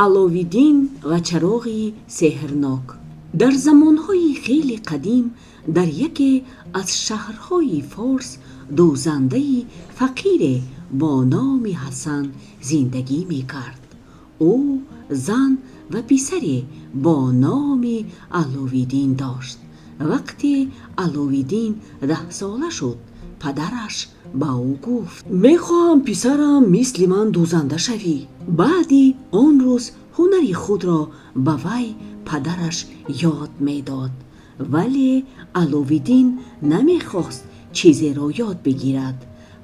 аловиддин ва чароғи сеҳрнок. дар замонҳои хеле қадим дар яке аз шаҳрҳои форс дӯзандаи фақире бо номи ҳасан зиндагӣ мекард. ӯ зан ва писаре бо номи аловиддин дошт. вақте аловиддин 10 сола шуд, падараш ба ӯ гуфт: мехоҳам писарам мисли ман дӯзанда шавӣ. баъди он рӯз ҳунари худро ба вай падараш ёд медод. вале аловиддин намехост чизеро ёд бигирад.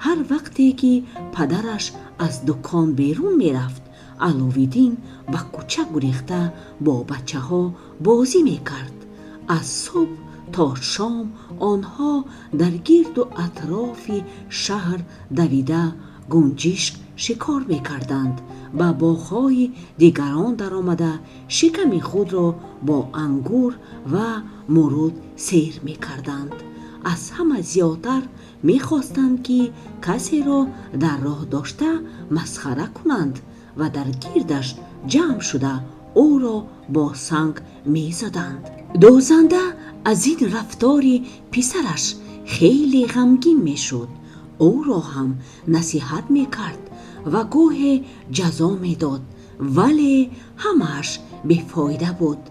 ҳар вақте ки падараш аз дукон берун мерафт, аловиддин ба кӯча гурехта бо бачаҳо бозӣ мекард. аз субҳ то шом онҳо дар гирду атрофи шаҳр давида гунҷишк шикор мекарданд. ба боғҳои дигарон даромада шиками худро бо ангур ва муруд сер мекарданд. аз ҳама зиёдтар мехостанд ки касеро дар роҳ дошта масхара кунанд ва дар гирдаш ҷамъ шуда ӯро бо санг мезаданд. дӯзанда аз ин рафтори писараш хеле ғамгин мешуд. ӯро ҳам насиҳат мекард ва гоҳе ҷазо медод, вале ҳамааш бефоида буд.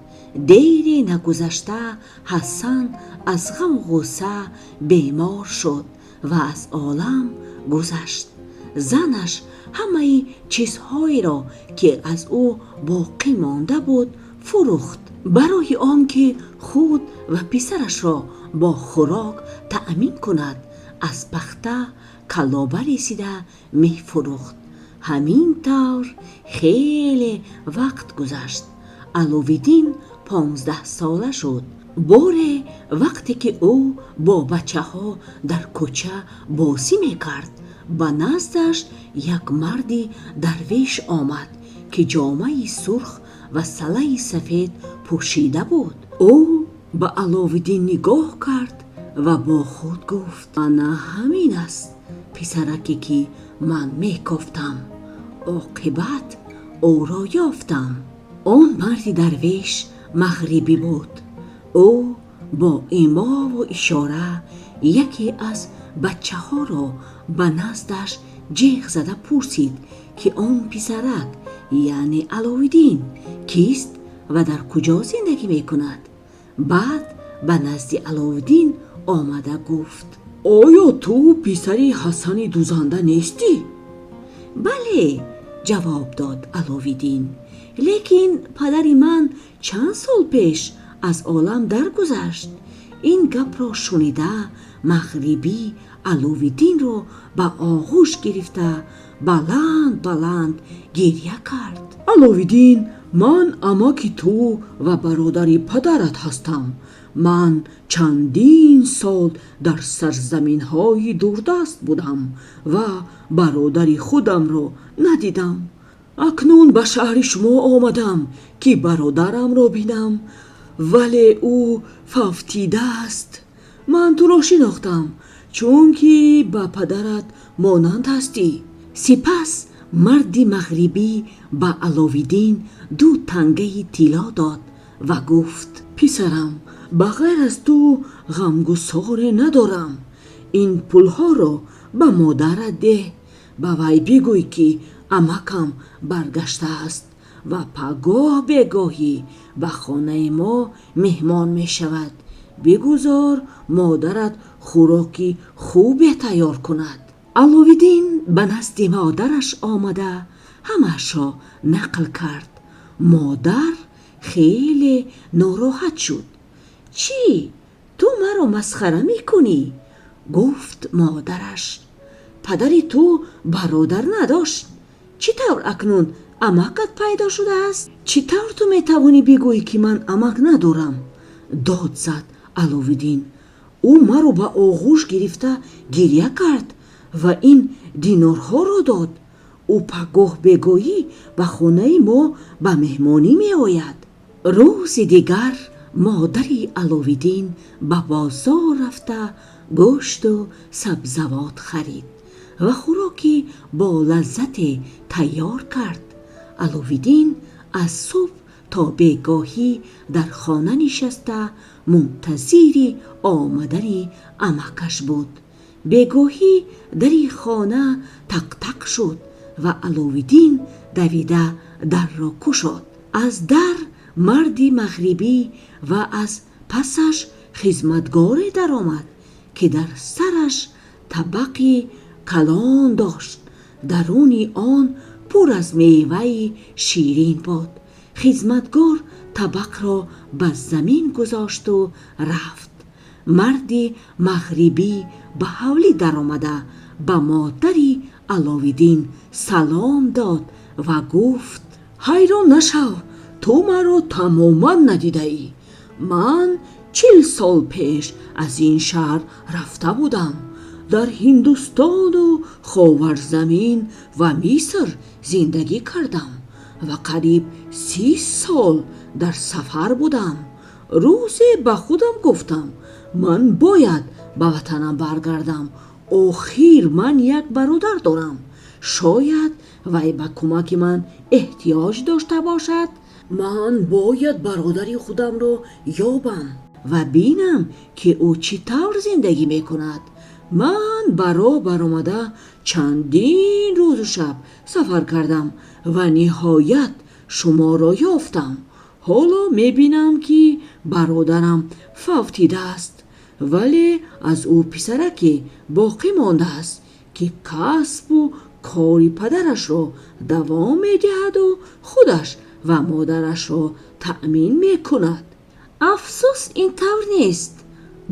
дери нагузашта ҳасан аз ғаму ғусса бемор шуд ва аз олам гузашт. занаш ҳамаи чизҳоеро ки аз ӯ боқӣ монда буд фурӯхт, барои он ки худ ва писарашро бо хӯрок таъмин кунад. аз пахта калоба ресида мефурӯхт. ҳамин тавр хеле вақт гузашт. аловиддин 15 сола шуд. боре вақте ки ӯ бо бачаҳо дар кӯча бозӣ мекард, ба наздаш як марди дарвеш омад ки ҷомаи сурх ва салаи сафед пӯшида буд. ӯ ба аловиддин нигоҳ кард ва бо худ гуфт: ана ҳамин аст писараке ки ман мекофтам. оқибат ӯро ёфтам. он марди дарвеш мағрибӣ буд. ӯ бо имову ишора яке аз бачаҳоро ба наздаш ҷеғ зада пурсид ки он писарак, яъне аловиддин, кист ва дар куҷо зиндагӣ мекунад. баъд ба назди аловиддин омада гуфт: оё ту писари ҳасани дӯзанда нестӣ? бале, ҷавоб дод аловиддин, лекин падари ман чанд сол пеш аз олам даргузашт. ин гапро шунида мағрибӣ аловиддинро ба оғӯш гирифта баланд баланд гирья кард. аловиддин, ман амаки ту ва бародари падарат ҳастам. ман чандин сол дар сарзаминҳои дурдаст будам ва бародари худамро надидам. акнун ба шаҳри шумо омадам ки бародарамро бинам, вале ӯ фавтидааст. ман туро шинохтам, чунки ба падарат монанд ҳастӣ. сипас марди мағрибӣ ба аловиддин 2 тангаи тило дод ва гуфт: писарам, ба ғайр аз ту ғамгусоре надорам. ин пулҳоро ба модарат деҳ. ба вай бигӯй ки амакам баргаштааст ва пагоҳ бегоҳӣ ба хонаи мо меҳмон мешавад. бигузор модарат хӯроки хубе тайёр кунад. аловиддин ба назди модараш омада ҳамаашро нақл кард. модар хеле нороҳат шуд. чӣ, ту маро масхара мекунӣ? гуфт модараш. падари ту бародар надошт. чӣ тавр акнун амакат пайдо шудааст? чӣ тавр ту метавонӣ бигӯӣ ки ман амак надорам? дод зад аловиддин. ӯ маро ба оғӯш гирифта гирья кард ва ин динорҳоро дод. ӯ пагоҳ бегоҳӣ ба хонаи мо ба меҳмонӣ меояд. рӯзи дигар модари аловиддин ба бозор рафта гӯшту сабзавот харид ва хӯроки болаззате тайёр кард. аловиддин از صبح تا بیگاهی در خانه نشسته منتظر آمدن عمکش بود. بیگاهی دری خانه تق تق شد و علاوالدین دویده در را گشود. از در مردی مغربی و از پسش خدمتگاری در آمد که در سرش طبقی کلان داشت. درون آن پر از میوه شیرین بود. خدمتگار طبق را به زمین گذاشت و رفت. مردی مغربی به حولی در آمده به مادری علاوالدین سلام داد و گفت: حیران نشو، تو مرا تماما ندیده ای. من 40 سال پیش از این شهر رفته بودم. در هندوستان و خاورزمین و مصر زندگی کردم و قریب 30 سال در سفر بودم. روزی به خودم گفتم من باید به وطنم برگردم. آخر من یک برادر دارم، شاید وی به کمک من احتیاج داشته باشد. من باید برادر خودم را یابم و بینم که او چطور زندگی میکند. من برا برآمده چندین روز و شب سفر کردم و نهایت شما را یافتم. حالا میبینم که برادرم فوتیده است، ولی از او پسرکی باقی مانده است که کسب و کاری پدرش را دوام میدهد و خودش و مادرش را تأمین میکند. افسوس این طور نیست،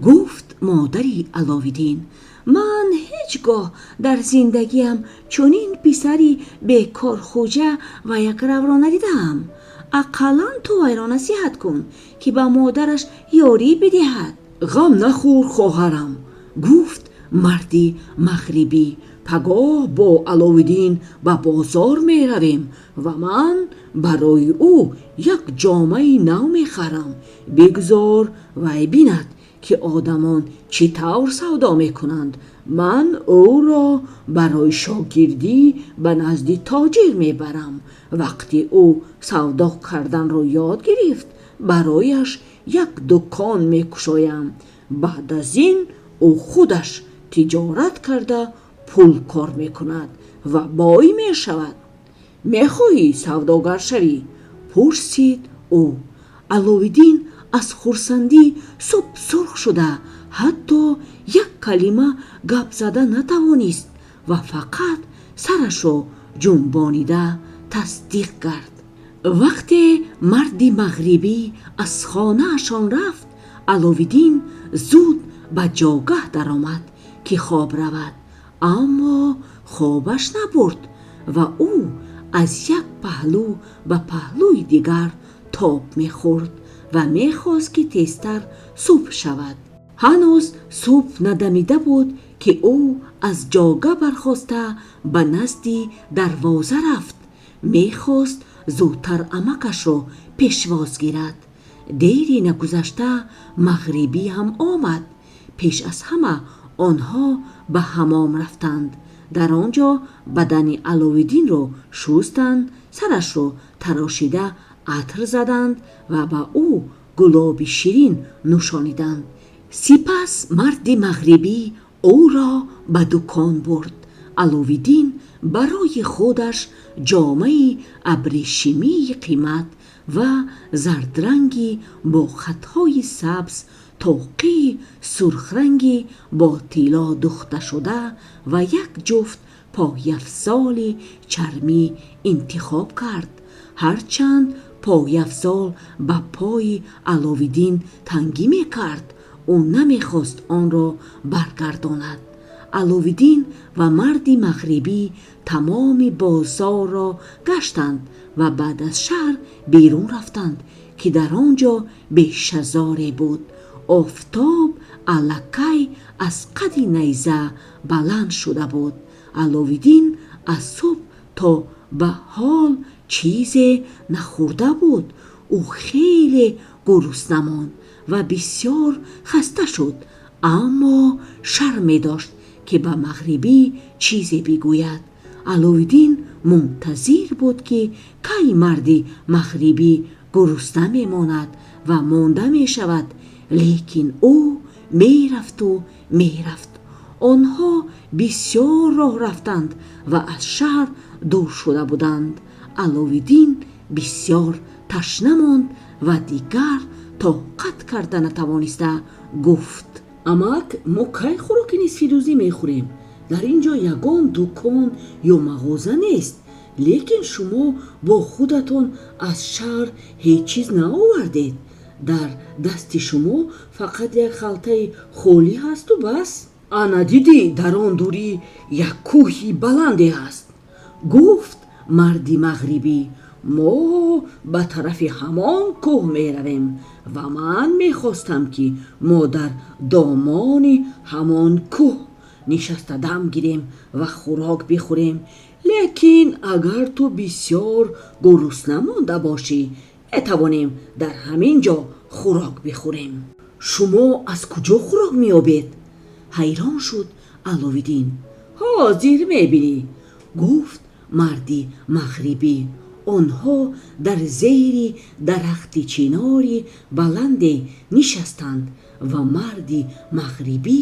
گفت مادری علاوالدین. من هیچگاه در زندگیم چنین پسری بیکار خوجه و یک رو را ندیدم. اقلا تو وی را نصیحت کن که به مادرش یاری بدهد. غم نخور خواهرم، گفت مردی مغربی. پگاه با علاوالدین به بازار می رویم و من برای او یک جامه نو می خرم. بگذار وی بیند که آدمان چطور سودا می کنند. من او را برای شاگردی به نزد تاجر می برم. وقتی او سودا کردن را یاد گرفت برایش یک دکان می کشایم. بعد از این او خودش تجارت کرده پول کار می کند و بای می شود. می خواهی سوداگر شوی؟ پرسید او. علاوالدین از خرسندی صبح سرخ شده حتی یک کلمه گپ زده نتوانست و فقط سرش را جنبانیده تصدیق کرد. وقتی مردی مغربی از خانه اشان رفت، علاوالدین زود به جاگه در آمد که خواب رود، اما خوابش نبرد و او از یک پهلو به پهلوی دیگر تاب میخورد و میخواست که تیزتر صبح شود. هنوز صبح ندمیده بود که او از جاگه برخاسته به نزد دروازه رفت. میخواست زودتر عمکش را پیشواز گیرد. دیری نگذشته مغربی هم آمد. پیش از همه آنها به حمام رفتند. در آنجا بدن علاوالدین را شستند، سرش را تراشیده عطر زدند و به او گلاب شیرین نوشانیدند. سپس مرد مغربی او را به دکان برد. علاوالدین برای خودش جامه ابریشمی قیمت و زردرنگی با خطهای سبز، توقی سرخ رنگی با طلا دوخته شده و یک جفت پایافزال چرمی انتخاب کرد. هرچند پایافزال به پای علاوالدین تنگی میکرد، او نمیخواست آن را برگرداند. علاوالدین و مردی مغربی تمام بازار را گشتند و بعد از شهر بیرون رفتند که در آنجا بیشهزاری بود. آفتاب الکی از قد نیزه بلند شده بود. علاوالدین از صبح تا به حال چیزی نخورده بود. او خیلی گرسنه ماند و بسیار خسته شد، اما شرم داشت که به مغربی چیزی بگوید. аловиддин мунтазир буд ки кай марди мағрибӣ гурусна мемонад ва монда мешавад, лекин ӯ мерафту мерафт. онҳо бисёр роҳ рафтанд ва аз шаҳр дур шуда буданд. аловиддин бисёр ташна монд ва дигар тоқат карда натавониста гуфт: амак, мо кай хӯроки нисфирӯзӣ мехӯрем? дар ин ҷо ягон дукон ё мағоза нест, лекин шумо бо худатон аз шаҳр ҳеҷ чиз наовардед. дар дасти шумо фақат як халтаи холӣ ҳасту бас. ана дидӣ, дар он дурӣ як кӯҳи баланде ҳаст, гуфт марди мағрибӣ. мо ба тарафи ҳамон кӯҳ меравем ва ман мехостам ки мо дар домони ҳамон кӯҳ нишаста дам гирем ва хӯрок бихӯрем. лекин агар ту бисёр гурусна монда бошӣ, метавонем дар ҳамин ҷо хӯрок бихӯрем. шумо аз куҷо хӯрок меёбед? ҳайрон шуд аловиддин. ҳозир мебинӣ, гуфт марди мағрибӣ. онҳо дар зери дарахти чинори баланде нишастанд ва марди мағрибӣ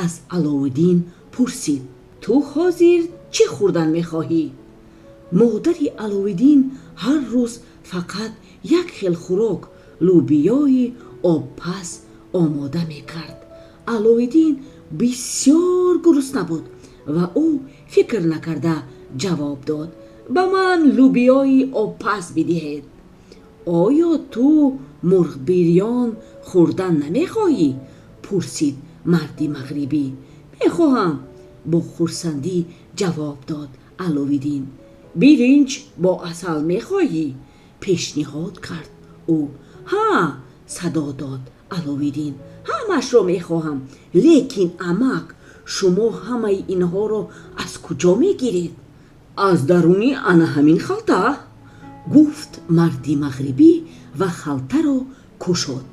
аз аловиддин пурсид: ту ҳозир чӣ хӯрдан мехоҳӣ? модари аловиддин ҳар рӯз фақат як хел хӯрок, лӯбиёи обпаз омода мекард. аловиддин бисёр гурусна буд ва ӯ фикр накарда ҷавоб дод: ба ман лӯбиёи обпаз бидиҳед. оё ту мурғбирён хӯрдан намехоҳӣ? пурсид марди мағрибӣ. мехоҳам, бо хурсандӣ ҷавоб дод аловиддин. биринҷ бо асал мехоҳӣ? пешниҳод кард ӯ. ҳа, садо дод аловиддин, ҳамашро мехоҳам. лекин амак, шумо ҳамаи инҳоро аз куҷо мегиред? аз даруни ана ҳамин халта, гуфт марди мағрибӣ ва халтаро кушод.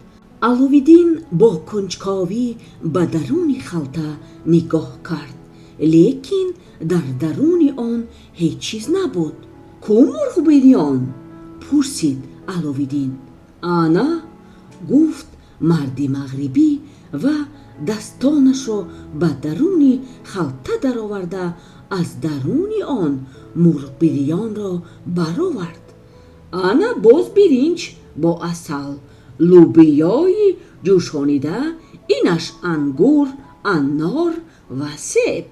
аловиддин бо кунҷковӣ ба даруни халта нигоҳ кард, лекин дар даруни он ҳеҷ чиз набуд. кӯ мурғбирён? пурсид аловиддин. ана, гуфт марди мағрибӣ ва дастонашро ба даруни халта дароварда аз даруни он мурғбирёнро баровард. ана боз биринҷ бо асал, лӯбиёи ҷӯшонида, инаш ангур, анор ва себ.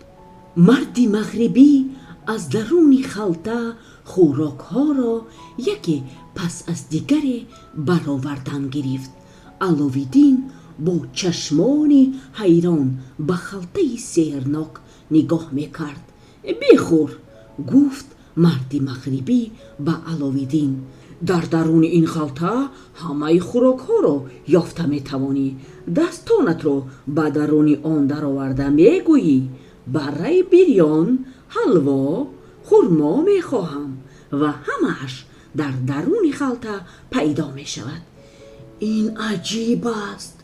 марди мағрибӣ аз даруни халта хӯрокҳоро яке пас аз дигаре баровардан гирифт. аловиддин бо чашмони ҳайрон ба халтаи сеҳрнок нигоҳ мекард. бихӯр, гуфт марди мағрибӣ ба аловиддин. дар даруни ин халта ҳамаи хӯрокҳоро ёфта метавонӣ. дастонатро ба даруни он дароварда мегӯӣ: барраи бирён, ҳалво, хурмо мехоҳам, ва ҳамааш дар даруни халта пайдо мешавад. ин аҷиб аст,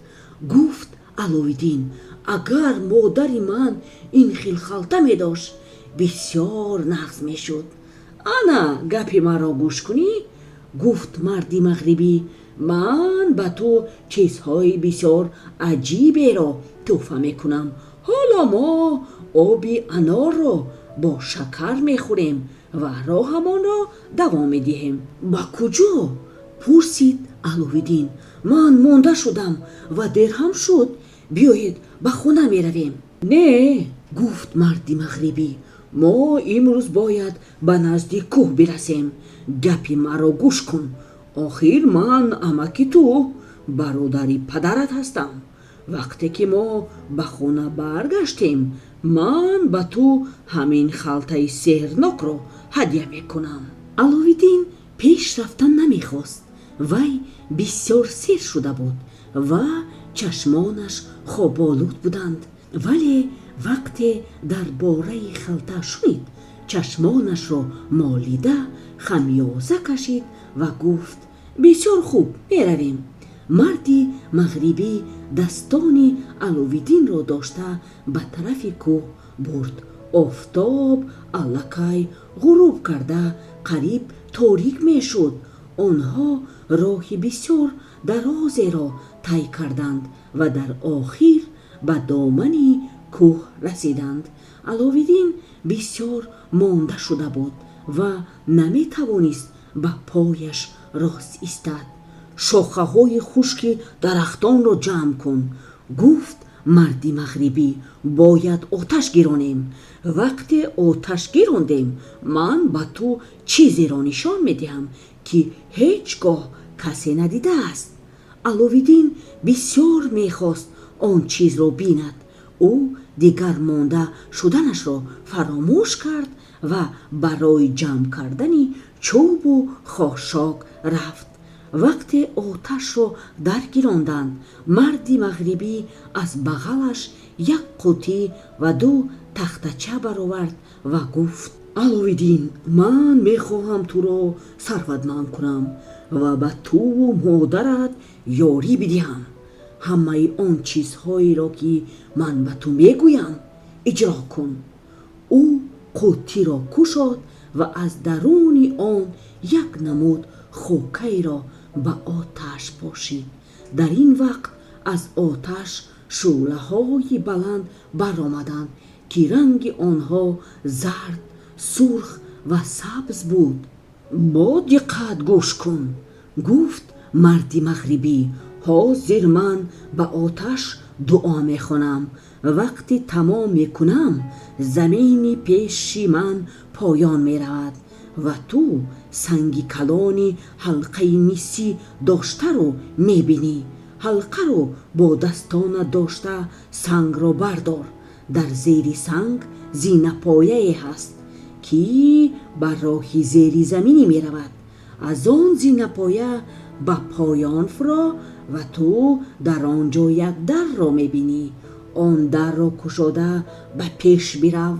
гуфт аловиддин. агар модари ман ин хел халта медошт, бисёр нағз мешуд. ана гапи маро гӯш кунӣ, гуфт марди мағрибӣ. ман ба ту чизҳои бисёр аҷиберо тӯҳфа мекунам. ҳоло мо оби анорро бо шакар мехӯрем ва роҳамонро давом медиҳем. ба куҷо? пурсид аловиддин. ман монда шудам ва дер ҳам шуд. биёед ба хона меравем. не, гуфт марди мағрибӣ. мо имрӯз бояд ба назди кӯҳ бирасем. гапи маро гӯш кун. охир ман амаки ту, бародари падарат ҳастам. вақте ки мо ба хона баргаштем, ман ба ту ҳамин халтаи сеҳрнокро ҳадя мекунам. аловиддин пеш рафтан намехост. вай бисёр сер шуда буд ва чашмонаш хоболуд буданд. вале вақте дар бораи халта шунид, чашмонашро молида хамёза кашид ва гуфт: бисёр хуб, меравем. марди мағрибӣ дастони аловиддинро дошта ба тарафи кӯҳ бурд. офтоб аллакай ғуруб карда қариб торик мешуд. онҳо роҳи бисёр дарозеро тай карданд ва дар охир ба домани кӯҳ расиданд. аловиддин бисёр монда шуда буд ва наметавонист ба пояш рост истад. шохаҳои хушки дарахтонро ҷамъ кун, гуфт марди мағрибӣ. бояд оташ гиронем. вақте оташ гирондем, ман ба ту чизеро нишон медиҳам ки ҳеҷ гоҳ касе надидааст. аловиддин бисёр мехост он чизро бинад. ӯ дигар монда шуданашро фаромӯш кард ва барои ҷамъ кардани чӯбу хошок рафт. вақте оташро даргиронданд, марди мағрибӣ аз бағалаш як қуттӣ ва ду тахтача баровард ва гуфт: аловиддин, ман мехоҳам туро сарватманд кунам ва ба туву модарат ёрӣ бидиҳам. ҳамаи он чизҳоеро ки ман ба ту мегӯям иҷро кун. ӯ қуттиро кушод ва аз даруни он як намуд хӯкаеро ба оташ пошид. дар ин вақт аз оташ шӯълаҳои баланд баромаданд ки ранги онҳо зард, сурх ва сабз буд. бо диққат гӯш кун, гуфт марди мағрибӣ. ҳозир ман ба оташ дуо мехонам. вақти тамом мекунам, замини пеши ман поён меравад ва ту санги калони ҳалқаи мисӣ доштаро мебинӣ. ҳалқаро бо дастонат дошта сангро бардор. дар зери санг зинапояе ҳаст ки ба роҳи зери заминӣ меравад. аз он зинапоя ба поён фуро ва ту дар он ҷо як дарро мебинӣ. он дарро кушода ба пеш бирав.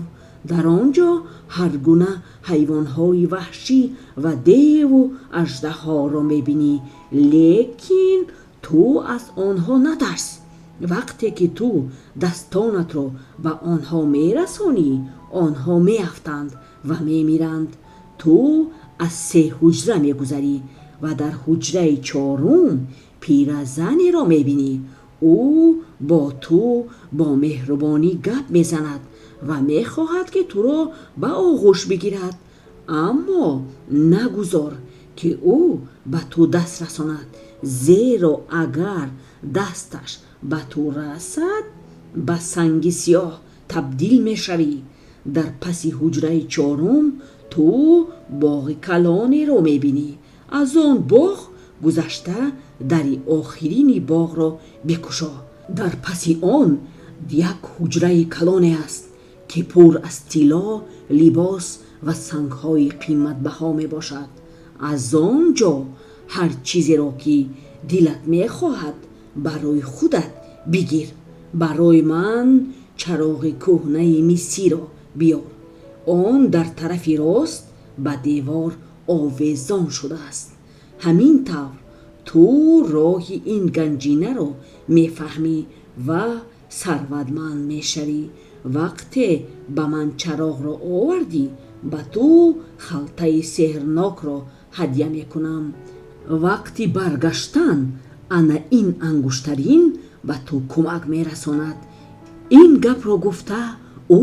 дар он ҷо ҳар гуна ҳайвонҳои ваҳшӣ ва деву аждаҳоро мебинӣ, лекин ту аз онҳо натарс. вақте ки ту дастонатро ба онҳо мерасонӣ, онҳо меафтанд ва мемиранд. ту аз 3 ҳуҷра мегузарӣ ва дар ҳуҷраи 4 пиразанеро мебинӣ. ӯ бо ту бо меҳрубонӣ гап мезанад ва мехоҳад ки туро ба оғӯш бигирад. аммо нагузор ки ӯ ба ту даст расонад, зеро агар дасташ ба ту расад, ба санги сиёҳ табдил мешавӣ. дар паси ҳуҷраи 4 ту боғи калонеро мебинӣ. аз он боғ гузашта дари охирини боғро бикушо. дар паси он як ҳуҷраи калоне аст ки пур аз тилло, либос ва сангҳои қиматбаҳо мебошад. аз он ҷо ҳар чизеро ки дилат мехоҳад барои худат бигир. барои ман чароғи кӯҳнаи мисиро биёр. он дар тарафи рост ба девор овезон шудааст. ҳамин тавр ту роҳи ин ганҷинаро мефаҳмӣ ва сарватманд мешавӣ. вақте ба ман чароғро овардӣ, ба ту халтаи сеҳрнокро ҳадя мекунам. вақти баргаштан ана ин ангуштарин ба ту кӯмак мерасонад. ин гапро гуфта, ӯ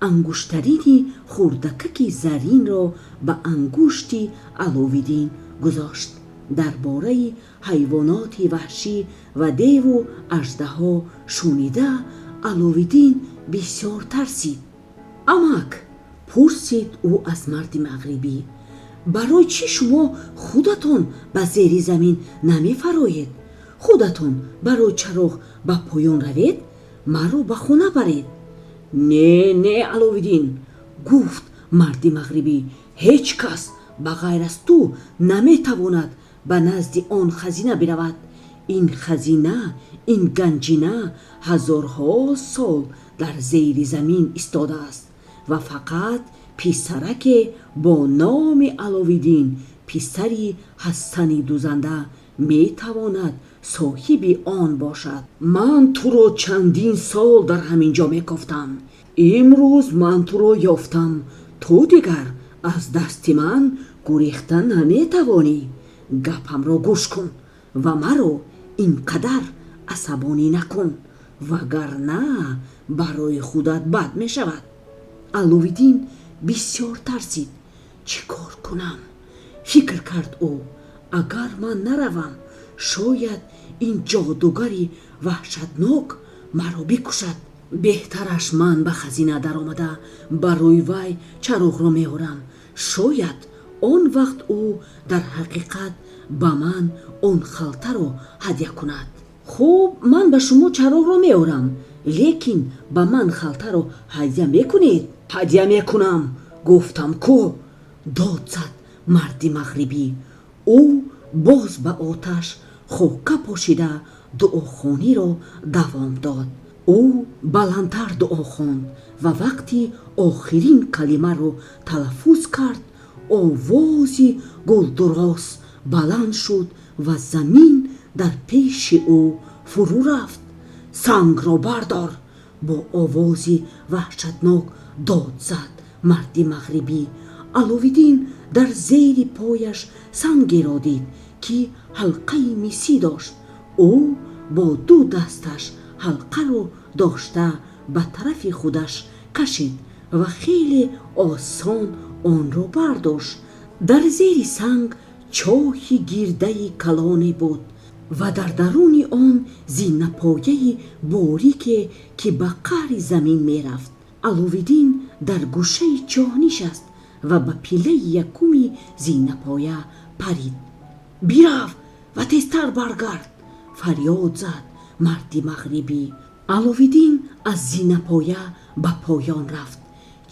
ангуштарини хурдакаки заринро ба ангушти аловиддин гузошт. дар бораи ҳайвоноти ваҳшӣ ва деву аждаҳо шунида, аловиддин бисёр тарсид. амак, пурсид ӯ аз марди мағрибӣ, барои чӣ шумо худатон ба зери замин намефароед? худатон барои чароғ ба поён равед, маро ба хона баред. не аловиддин, гуфт марди мағрибӣ, ҳеҷ кас ба ғайр аз ту наметавонад ба назди он хазина биравад. ин хазина, ин ганҷина ҳазорҳо сол дар зери замин истодааст ва фақат писараке бо номи аловиддин, писари ҳастани дузанда, метавонад соҳиби он бошад. ман туро чандин сол дар ҳамин ҷо мекофтам. имрӯз ман туро ёфтам, ту дигар аз дасти ман гурехта наметавонӣ. гапамро гӯш кун ва маро ин қадар асабонӣ накун, вагарна барои худат бад мешавад. аловиддин бисёр тарсид. чӣ кор кунам? фикр кард ӯ. агар ман наравам, шояд ин ҷодугари ваҳшатнок маро бикушад. беҳтараш ман ба хазина даромада барои вай чароғро меорам. шояд он вақт ӯ дар ҳақиқат ба ман он халтаро ҳадя кунад. хуб, ман ба шумо чароғро меорам, лекин ба ман халтаро ҳадя мекунед? ҳадя мекунам, гуфтам ку, дод зад марди мағрибӣ. ӯ боз ба оташ хока пошида дуохониро давом дод. ӯ баландтар дуо хонд ва вақти охирин калимаро талаффуз кард, овози гулдурос баланд шуд ва замин дар пеши ӯ фурӯ рафт. сангро бардор, бо овози ваҳшатнок дод зад марди мағрибӣ. аловиддин дар зери пояш сангеро дид ки ҳалқаи мисӣ дошт. ӯ бо ду дасташ ҳалқаро дошта ба тарафи худаш кашид ва хеле осон онро бардошт. дар зери санг чоҳи гирдаи калоне буд ва дар даруни он зинапояи борике ки ба қаъри замин мерафт. аловиддин дар гӯшаи чоҳ нишаст ва ба пиллаи якуми зинапоя парид. бирав ва тезтар баргард, фарёд зад марди мағрибӣ. аловиддин аз зинапоя ба поён рафт.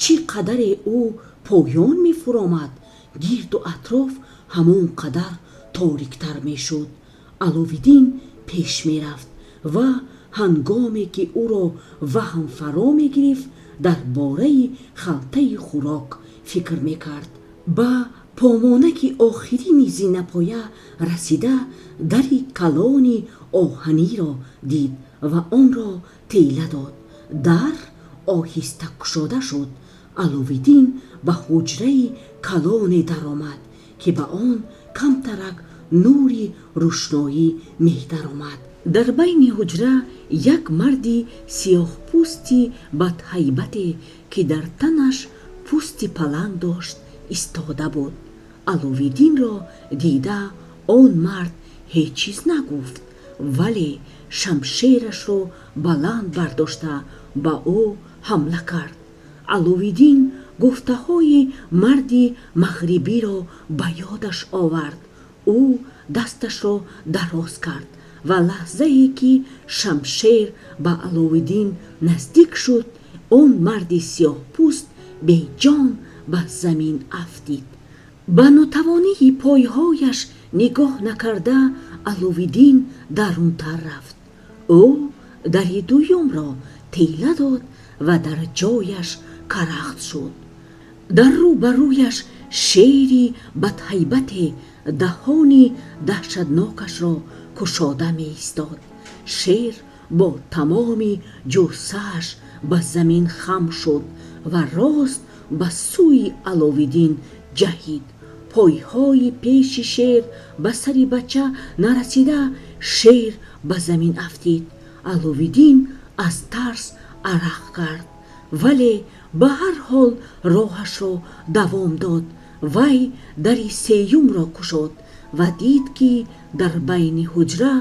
чӣ қадаре ӯ поён мефуромад, гирду атроф ҳамон қадар ториктар мешуд. аловиддин пеш мерафт ва ҳангоме ки ӯро ваҳм фаро мегирифт, дар бораи халтаи хӯрок фикр мекард. ба помонаки охирини зинапоя расида дари калони оҳаниро дид ва онро тела дод. дар оҳиста кушода шуд. аловиддин ба ҳуҷраи калоне даромад ки ба он камтарак нури рӯшноӣ медаромад. дар байни ҳуҷра як марди сиёҳпӯсти бадҳайбате ки дар танаш пӯсти паланг дошт истода буд. аловиддинро дида он мард ҳеҷ чиз нагуфт, вале шамшерашро баланд бардошта ба ӯ ҳамла кард. аловиддин гуфтаҳои марди мағрибиро ба ёдаш овард. ӯ дасташро дароз кард ва лаҳзае ки шамшер ба аловиддин наздик шуд, он марди сиёҳпӯст беҷон ба замин афтид. ба нотавонии пойҳояш нигоҳ накарда аловиддин дарунтар рафт. ӯ дари дуюмро тела дод ва дар ҷояш карахт шуд. дар рӯ ба рӯяш шери бадҳайбате даҳони даҳшатнокашро кушода меистод. шер бо тамоми ҷуссааш ба замин хам шуд ва рост ба сӯи аловиддин ҷаҳид. пойҳои пеши шер ба сари бача нарасида, шер ба замин афтид. аловиддин аз тарс арақ кард, вале ба ҳар ҳол роҳашро давом дод. вай дари сеюмро кушод ва дид ки дар байни ҳуҷра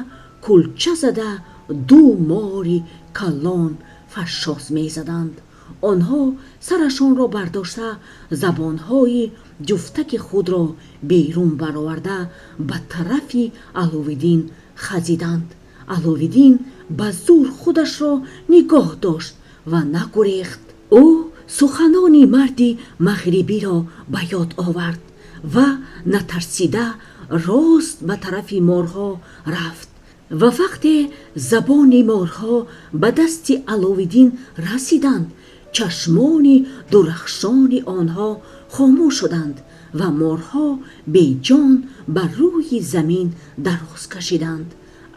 кулча зада ду мори калон фашшос мезаданд. онҳо сарашонро бардошта забонҳои ҷуфтаки худро берун бароварда ба тарафи аловиддин хазиданд. аловиддин ба зур худашро нигоҳ дошт ва нагурехт. ӯ суханони марди мағрибиро ба ёд овард ва натарсида рост ба тарафи морҳо рафт. ва вақте забони морҳо ба дасти аловиддин расиданд, чашмони дурахшони онҳо хомӯш шуданд ва морҳо беҷон ба рӯи замин дароз кашиданд.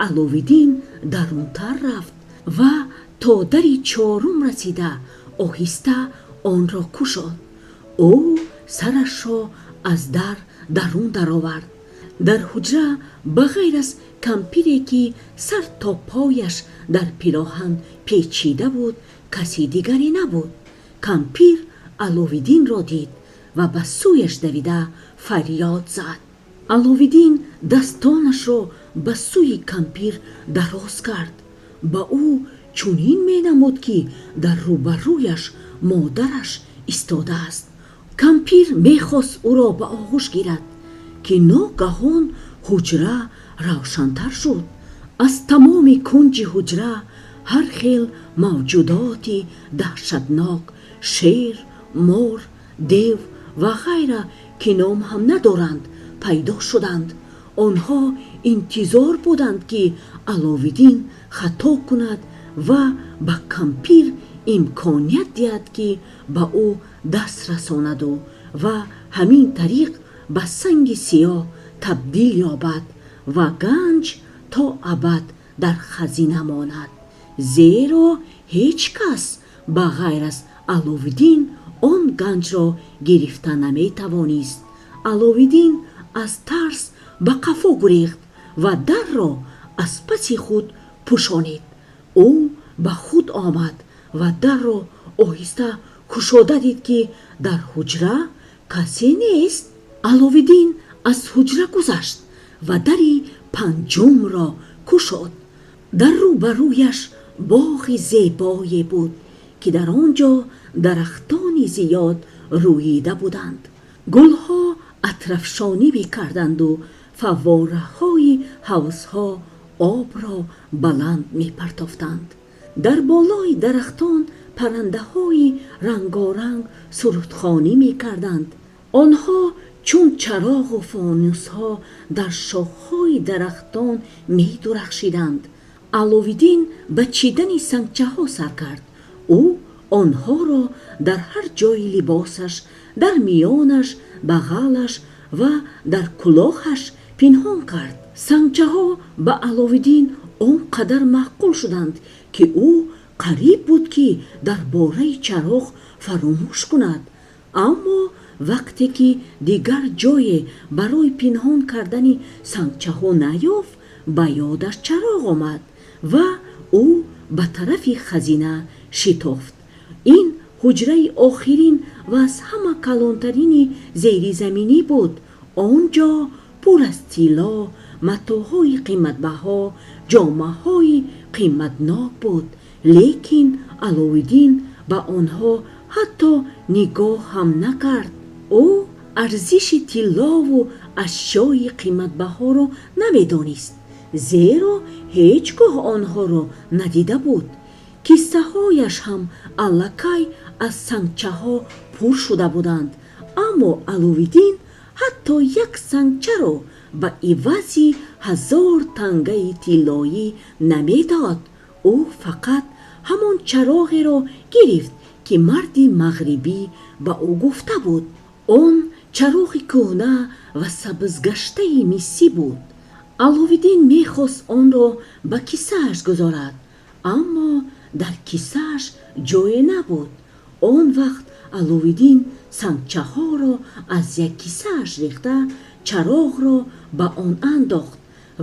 аловиддин дарунтар рафт ва то дари чорум расида آهسته آن را کشاد. او سرش را از در درون درآورد. در حجره بغیر از کمپیری که سر تا پایش در پیراهن پیچیده بود کسی دیگری نبود. کمپیر علاوالدین را دید و به سویش دویده فریاد زد. علاوالدین دستانش را به سوی کمپیر دراز کرد. با او چنین می نمود که در روبرویش مادرش ایستاده است. کمپیر می خواست او را به آغوش گیرد که ناگهان حجره روشن‌تر شد. از تمام کنج حجره هر خیل موجودات دهشتناک، شیر، مور، دیو و غیره که نام هم ندارند پیدا شدند. آنها انتظار بودند که علاوالدین خطا کند و به کمپیر امکانیت دهد که به او دست رساند و همین طریق به سنگ سیاه تبدیل یابد و گنج تا ابد در خزینه ماند. زیرا هیچ کس به غیر از علاوالدین آن گنج را گرفته نمی توانست. علاوالدین از ترس به قفا گریخت و در را از پس خود پوشانید. او به خود آمد و در را آهسته گشوده دید که در حجره کسی نیست. علاوالدین از حجره گذشت و دری پنجم را گشاد. در روبرویش باغ زیبایی بود که در آنجا درختان زیاد روییده بودند. گلها اطرفشانی می‌کردند و فواره‌های حوض‌ها آب را بلند می‌پرتافتند. در بالای درختان پرنده‌های رنگارنگ سرودخوانی می‌کردند. آنها چون چراغ و فانوس‌ها در شاخه‌های درختان می‌درخشیدند. علاوالدین به چیدن سنگچه‌ها سر کرد. او آنها را در هر جای لباسش، در میانش، بغلش و در کلاهش پنهان کرد. سنگچه‌ها به علاوالدین آنقدر معقول شدند که او قریب بود که درباره چراغ فراموش کند. اما وقتی که دیگر جای برای پنهان کردن سنگچه‌ها نیافت به یادش چراغ آمد و او به طرف خزینه شتافت. این حجره آخرین و از همه کلانترین زیر زمینی بود. آنجا پر از طلا، متاعهای قیمتبها، جامه‌های قیمتناک بود، لیکن علاوالدین به آنها حتی نگاه هم نکرد. او ارزش طلا و اشیای قیمتبها را نمی‌دانست، زیرا هیچگاه آنها را ندیده بود. کیسه هایش هم الکی از سنگچه ها پر شده بودند. اما علاوالدین حتی یک سنگچه را به عوض 1000 تنگه طلایی نمیداد. او فقط همان چراغی را گرفت که مرد مغربی به او گفته بود. آن چراغ کهنه و سبزگشته مسی بود. علاوالدین میخواست آن را به کیسه‌اش گذارد، اما در کیسه‌اش جای نبود. آن وقت علاوالدین سنگچه ها را از یک کیسه‌اش ریخته چراغ را به آن انداخت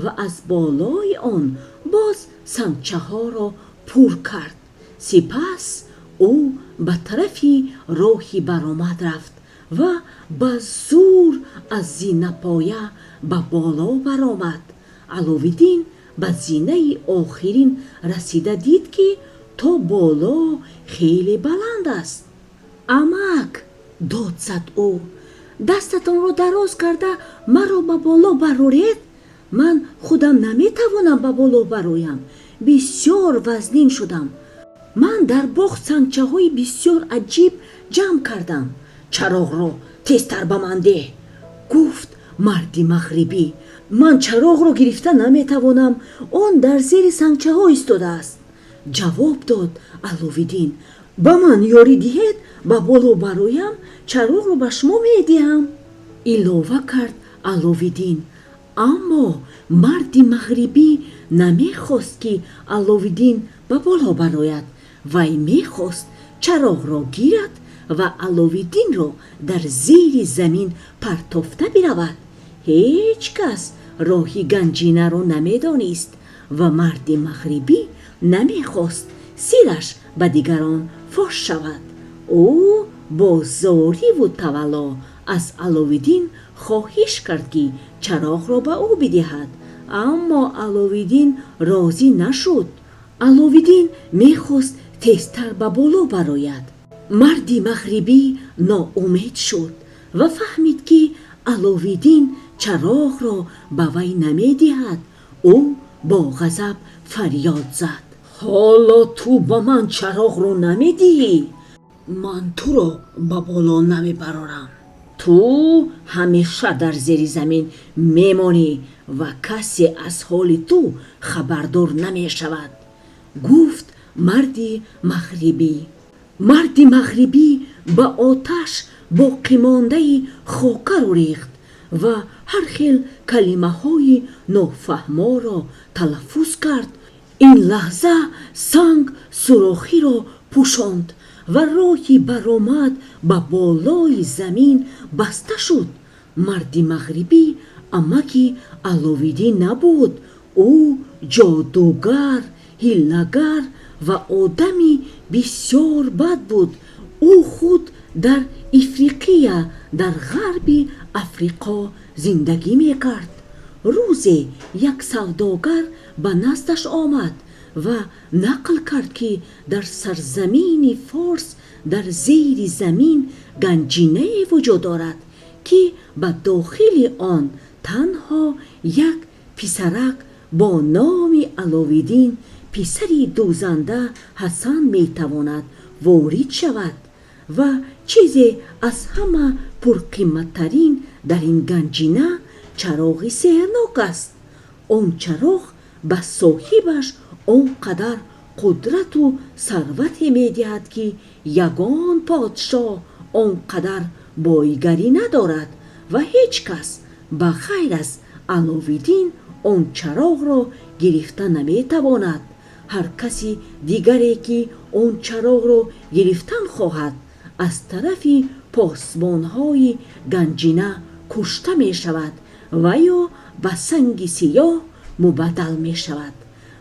و از بالای آن باز سنگچه ها را پر کرد. سپس او به طرف راهی برآمد رفت و به زور از زینه پایه به بالا برآمد. علاوالدین به زینه آخرین رسیده دید که تا بالا خیلی بلند است. امک، داد زد او، دستتان را دراز کرده مرا به بالا برآورید. من خودم نمیتوانم به بالا برایم، بسیار وزنین شدم. من در باغ سنگچه های بسیار عجیب جمع کردم. چراغ را تیزتر به من ده، گفت مرد مغربی. من چراغ را گرفته نمیتوانم، آن در زیر سنگچه ها ایستاده است. جواب داد علاوالدین، به من یاری دهید به بالا برایم، چراغ را به شما میدهم. علاوه کرد علاوالدین. اما مرد مغربی نمیخواست که علاوالدین به بالا براید. وی میخواست چراغ را گیرد و علاوالدین را در زیر زمین پرتافته برود. هیچ کس راهی گنجینه را نمیدانست و مرد مغربی نمیخواست سیرش به دیگران فاش شود. او با زاری و تولا از علاوالدین خواهش کرد که چراغ را به او بدهد، اما علاوالدین راضی نشد. علاوالدین میخواست تیزتر به بالا براید. مرد مغربی ناامید شد و فهمید که علاوالدین چراغ را به وی نمیدهد. او با غضب فریاد زد: حالا تو با من چراغ رو نمیدهی، من تو رو به بالا نمیبرارم. تو همیشه در زیر زمین میمانی و کسی از حال تو خبردار نمی شود، گفت مرد مغربی. مرد مغربی به آتش باقی مانده خاکه رو ریخت و هر خیل کلمه های نافهما را تلفظ کرد. این لحظه سنگ سوراخی را پوشاند و راهی برآمد به بالای زمین بسته شد. مرد مغربی امکی علاوالدین نبود. او جادوگر، حیله‌گر و آدمی بسیار بد بود. او خود در افریقیه، در غرب افریقا زندگی میکرد. روزی یک سوداگر به نزدش آمد و نقل کرد که در سرزمین فارس در زیر زمین گنجینه وجود دارد که به داخل آن تنها یک پسرک با نام علاوالدین، پسری دوزنده حسن میتواند وارد شود و چیزی از همه پرقیمتترین در این گنجینه چراغ سحرناک است. آن چراغ به صاحبش آنقدر قدرت و ثروت میدهد که یگان پادشاه آنقدر بایگری ندارد و هیچ کس به غیر از علاوالدین آن چراغ را گرفته نمیتواند. هر کسی دیگری که آن چراغ را گرفتن خواهد از طرف پاسبانهای گنجینه کشته می شود و یا به سنگ سیاه مبدل می شود.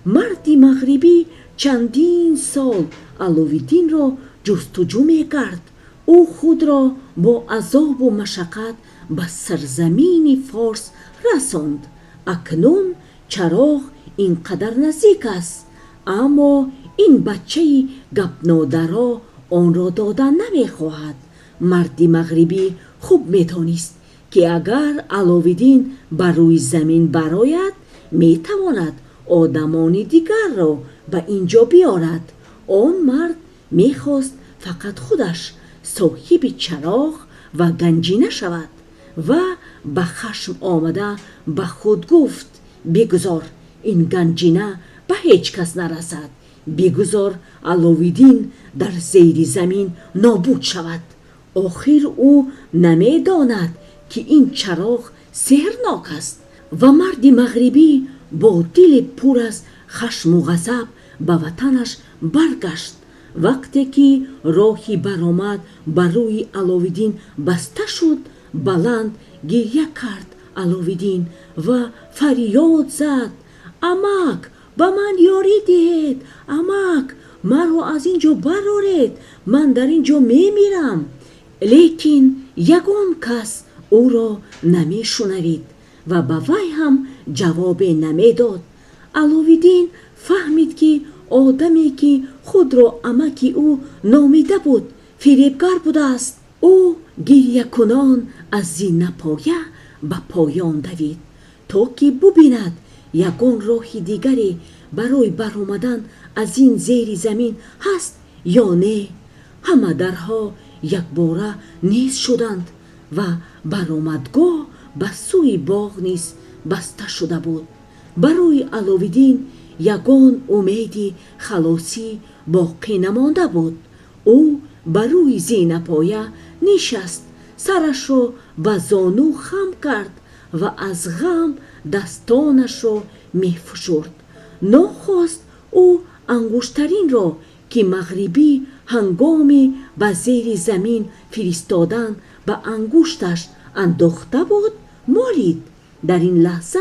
مرد مغربی چندین سال علاوالدین را جستجو می کرد. او خود را با عذاب و مشقت به سرزمین فارس رساند. اکنون چراغ اینقدر نزدیک است، اما این بچه گپ نادرا آن را دادن نمیخواهد. مرد مغربی خوب میدانست که اگر علاوالدین بر روی زمین برآید میتواند آدمان دیگر را به اینجا بیارد. آن مرد میخواست فقط خودش صاحب چراغ و گنجینه شود و به خشم آمده به خود گفت: بگذار این گنجینه به هیچ کس نرسد، بگذار علاوالدین در زیر زمین نابود شود. آخر او نمیداند که این چراغ سحرناک است. و مرد مغربی با دل پر از خشم و غضب به وطنش برگشت. وقتی که راهی برآمد بر روی علاوالدین بسته شد، بلند گریه کرد علاوالدین و فریاد زد: امک، به من یاری دهید، امک، مرا از اینجا برارید، من در اینجا میمیرم. لیکن یگان کس او را نمیشنوید و به وی هم جواب نمیداد. علاوالدین فهمید که آدمی که خود را امک او نامیده بود فریبگر بوده است. او گریه کنان از زینه پایه به پایان دوید تا که ببیند یگان راه دیگری برای برآمدن از این زیر زمین هست یا نه. همه درها یک باره نیز شدند و برآمدگاه به سوی باغ نیز بسته شده بود. برای علاوالدین یگان امید خلاصی باقی نمانده بود. او بر روی زینه پایه نشست، سرش را به زانو خم کرد و از غم دستانش را می‌فشرد. ناخواست او انگشترین را که مغربی هنگامی به زیر زمین فرستادن به انگشتش انداخته بود مالید. در این لحظه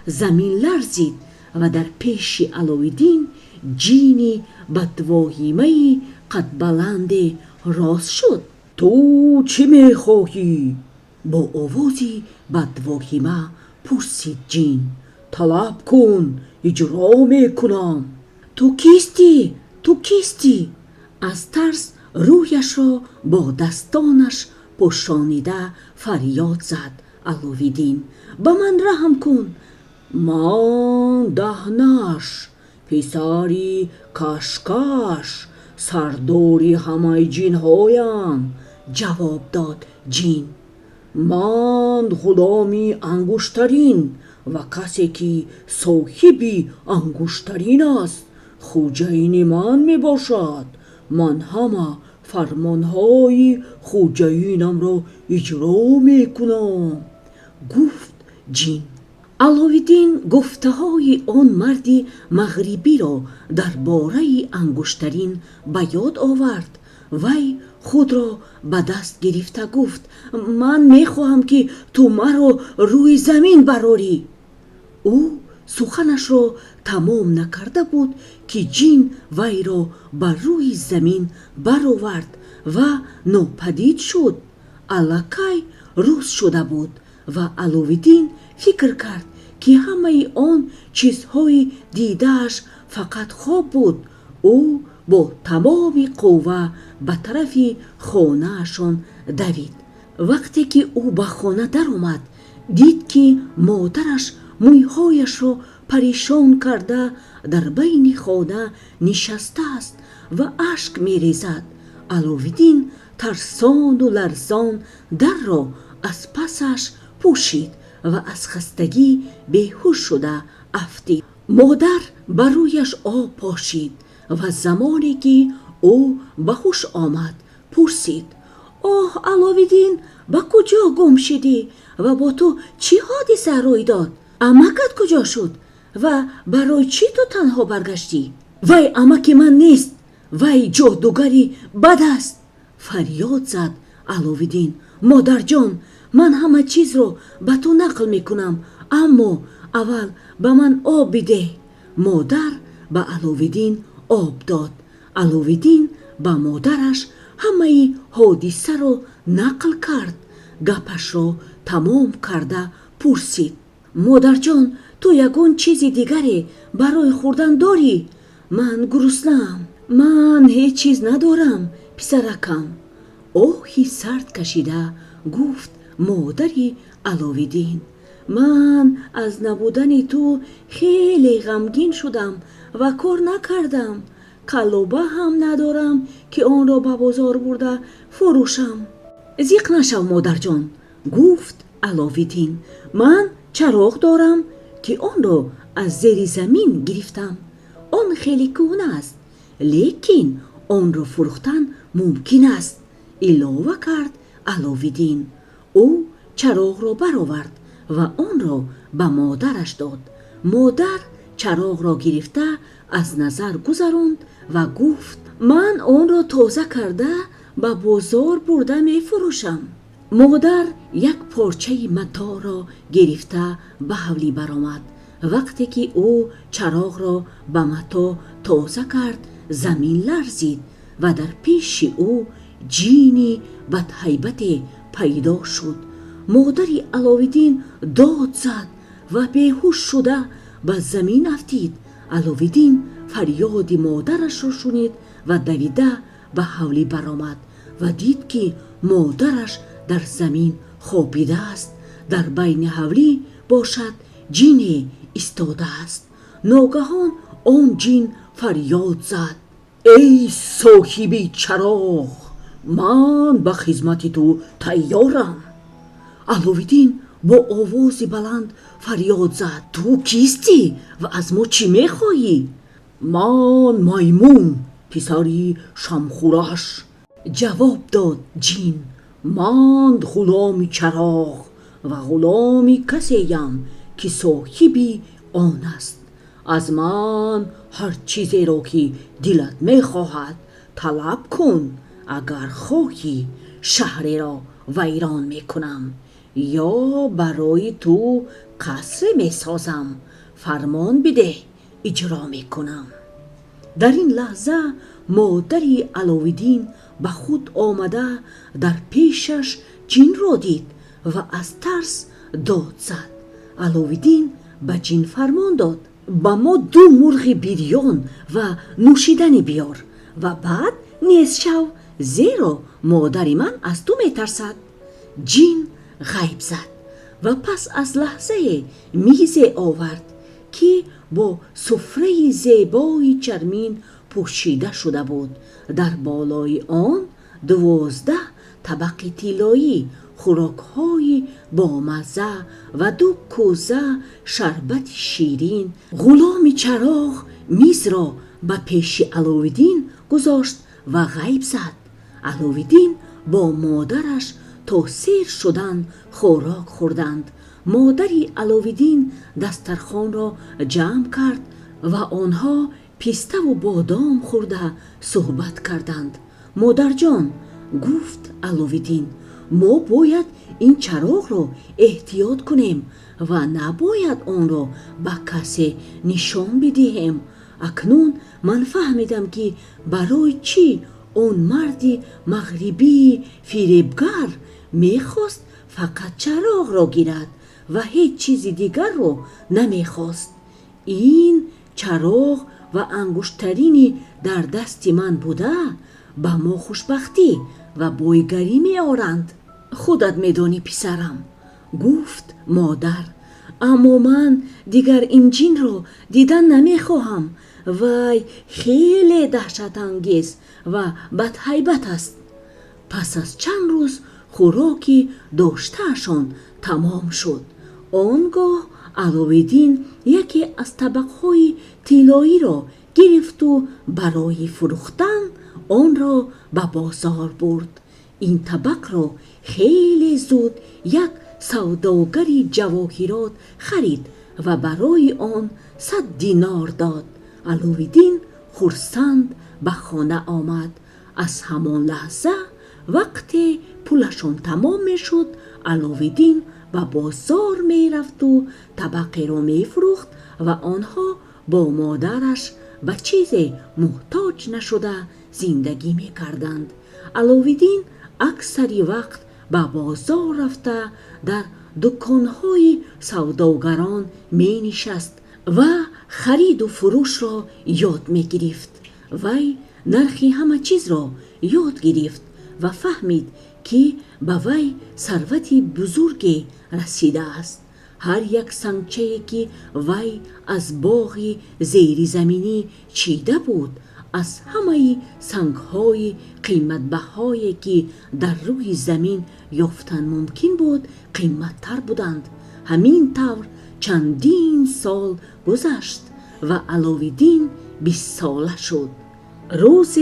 زمین لرزید و در پیش علاوالدین جینی بدواهیمه قد بلند راست شد. تو چی میخواهی؟ با آوازی بدواهیمه پرسید جین. طلب کن اجرا میکنم. تو کیستی؟ تو کیستی؟ از ترس رویش را با دستانش پوشانیده فریاد زد علاوالدین. به من رحم کن. من دهنش، پسری کشکش، سرداری همه جنهایم. جواب داد جین. من غلامی انگشترین و کسی که صاحبی انگشترین است خوجین من می باشد. من همه فرمانهای خوجینم را اجرا می کنم، گفت جین. علاوالدین گفته های آن مردی مغربی را درباره انگشترین به یاد آورد. وی خود را به دست گرفته گفت من میخواهم که تو مرا روی زمین براری. او سخنش را تمام نکرده بود که جین وی را بر روی زمین برآورد و ناپدید شد. الکی روز شده بود و علاوالدین فکر کرد که همه آن چیزهای دیدهش فقط خواب بود. او با تمام قوه به طرف خانه‌شان دوید. وقتی که او به خانه در آمد دید که مادرش مویهایش را پریشان کرده در بین خانه نشسته است و اشک می ریزد. علاوالدین ترسان و لرزان در را از پسش پوشید و از خستگی بیهوش شده افتید. مادر بر رویش آب پاشید و زمانی که او به هوش آمد پرسید آه علاوالدین به کجا گم شدی و با تو چی حادثه روی داد؟ عمکت کجا شد و برای چی تو تنها برگشتی؟ وی عمک من نیست، وی جادوگری بد است. فریاد زد علاوالدین. مادر جان، من همه چیز رو به تو نقل میکنم، اما اول به من آب بده. مادر به علاوالدین آب داد. علاوالدین به مادرش همه حادثه رو نقل کرد. گپش رو تمام کرده پرسید مادر جان، تو یگان چیزی دیگری برای خوردن داری؟ من گرسنه‌ام. من هیچ چیز ندارم پسرکم. آهی سرد کشیده گفت مادری علاوالدین. من از نبودن تو خیلی غمگین شدم و کار نکردم. کلوبه هم ندارم که آن را به بازار برده فروشم. زیق نشو مادر جان، گفت علاوالدین. من چراغ دارم که آن را از زیر زمین گرفتم. آن خیلی کهنه است، لیکن آن را فروختن ممکن است، علاوه کرد علاوالدین. او چراغ را برآورد و آن را به مادرش داد. مادر چراغ را گرفته از نظر گذراند و گفت من آن را تازه کرده به بازار برده می فروشم. مادر یک پارچه متا را گرفته به حولی برآمد. وقتی که او چراغ را به متا تازه کرد زمین لرزید و در پیش او جینی بدهیبت پیدا شد. مادر علاوالدین داد زد و بیهوش شده به زمین افتید. علاوالدین فریاد مادرش را شنید و دویده به حولی برآمد و دید که مادرش در زمین خوابیده است. در بین حولی باشد جین ایستاده است. ناگهان آن جین فریاد زد ای صاحب چراغ، من به خدمت تو تیارم. علاوالدین با آواز بلند فریاد زد تو کیستی و از ما چی میخواهی؟ من میمون، پسری شمخورش. جواب داد جین. من غلام چراغ و غلام کسیم که صاحبی آن است. از من هر چیزی را که دلت میخواهد طلب کن، اگر خواهی شهر را ویران میکنم یا برای تو قصر میسازم. فرمان بده، اجرا میکنم. در این لحظه مادری علاوالدین به خود آمده در پیشش جین را دید و از ترس داد زد. علاوالدین به جین فرمان داد: با ما 2 مرغ بریان و نوشیدنی بیار و بعد نیز شو، زیرا مادر من از تو میترسد. جین غیب زد و پس از لحظه میزی آورد که با سفره زیبای چرمین پوشیده شده بود. در بالای آن 12 طبق طلایی خوراک‌های بامزه و 2 کوزه شربت شیرین. غلام چراغ میز را به پیش علاوالدین گذاشت و غیب زد. علاوالدین با مادرش تا سیر شدن خوراک خوردند. مادری علاوالدین دسترخوان را جمع کرد و آنها پیسته و بادام خورده صحبت کردند. مادر جان، گفت علاوالدین، ما باید این چراغ را احتیاط کنیم و نباید آن را به کسی نشان بدهیم. اکنون من فهمیدم که برای چی اون مردی مغربی فریبگر میخواست فقط چراغ را گیرد و هیچ چیز دیگر را نمیخواست. این چراغ و انگشترینی در دست من بوده به ما خوشبختی و بایگری می آرند. خودت میدانی پسرم، گفت مادر، اما من دیگر این جین را دیدن نمیخواهم. وای خیلی دهشت انگیز و بدهیبت است. پس از چند روز خوراکی داشتهشان تمام شد. آنگاه علاوالدین یکی از طبقهای طلایی را گرفت و برای فروختن آن را به بازار برد. این طبق را خیلی زود یک سوداگری جواهرات خرید و برای آن 100 دینار داد. علاوالدین خرسند به خانه آمد. از همان لحظه وقتی پولشون تمام می شد، علاوالدین به بازار می رفت و طبقه را می فروخت و آنها با مادرش به چیزی محتاج نشده زندگی می کردند. علاوالدین اکثری وقت به بازار رفته در دکانهای سوداگران می نشست و خرید و فروش را یاد می گرفت. وی نرخی همه چیز را یاد گرفت و فهمید که به وی ثروتی بزرگی رسیده است. هر یک سنگچه‌ای که وی از باغ زیر زمینی چیده بود از همه سنگ‌های قیمت بهایی که در روی زمین یافتن ممکن بود قیمت‌تر بودند. همین طور چندین سال گذشت و علاوالدین 20 ساله شد. روز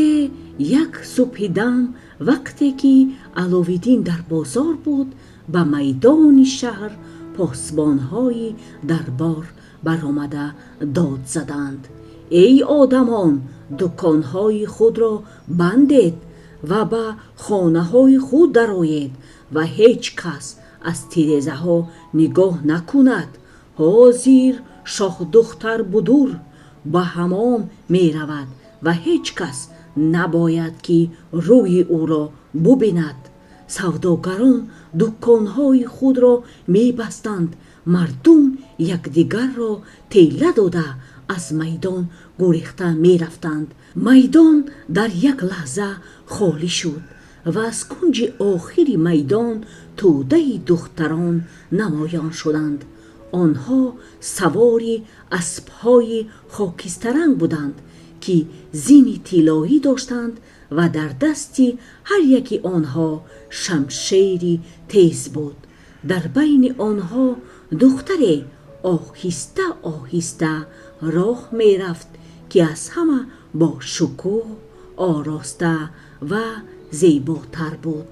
یک صبح دم وقتی که علاوالدین در بازار بود، به میدان شهر پاسبان‌های دربار برآمده داد زدند: ای آدمان، دکان‌های خود را بندید و به خانه‌های خود درآیید و هیچ کس از تیرزه ها نگاه نکند. حاضر شاه دختر بدور به حمام می رود و هیچ کس نباید که روی او را ببیند. سوداگران دکان‌های خود را می بستند. مردم یکدیگر را تیله داده از میدان گریخته می رفتند. میدان در یک لحظه خالی شد و از کنج آخری میدان توده دختران نمایان شدند. آنها سواری اسب‌های خاکسترنگ بودند که زین طلایی داشتند و در دستی هر یکی آنها شمشیری تیز بود. در بین آنها دختری آهسته آهسته راه می رفت که از همه با شکوه آراسته و زیباتر بود.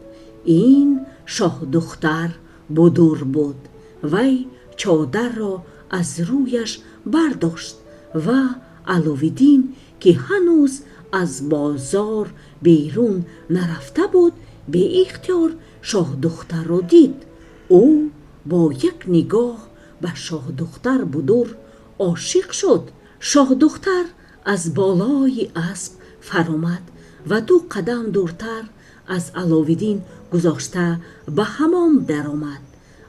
این شاه دختر بدور بود. وی چادر را از رویش برداشت و علاوالدین که هنوز از بازار بیرون نرفته بود، به اختیار شاه دختر را دید. او با یک نگاه به شاه دختر بدور عاشق شد. شاه دختر از بالای اسب فرامد و 2 قدم دورتر از علاوالدین گذاشته به حمام درآمد.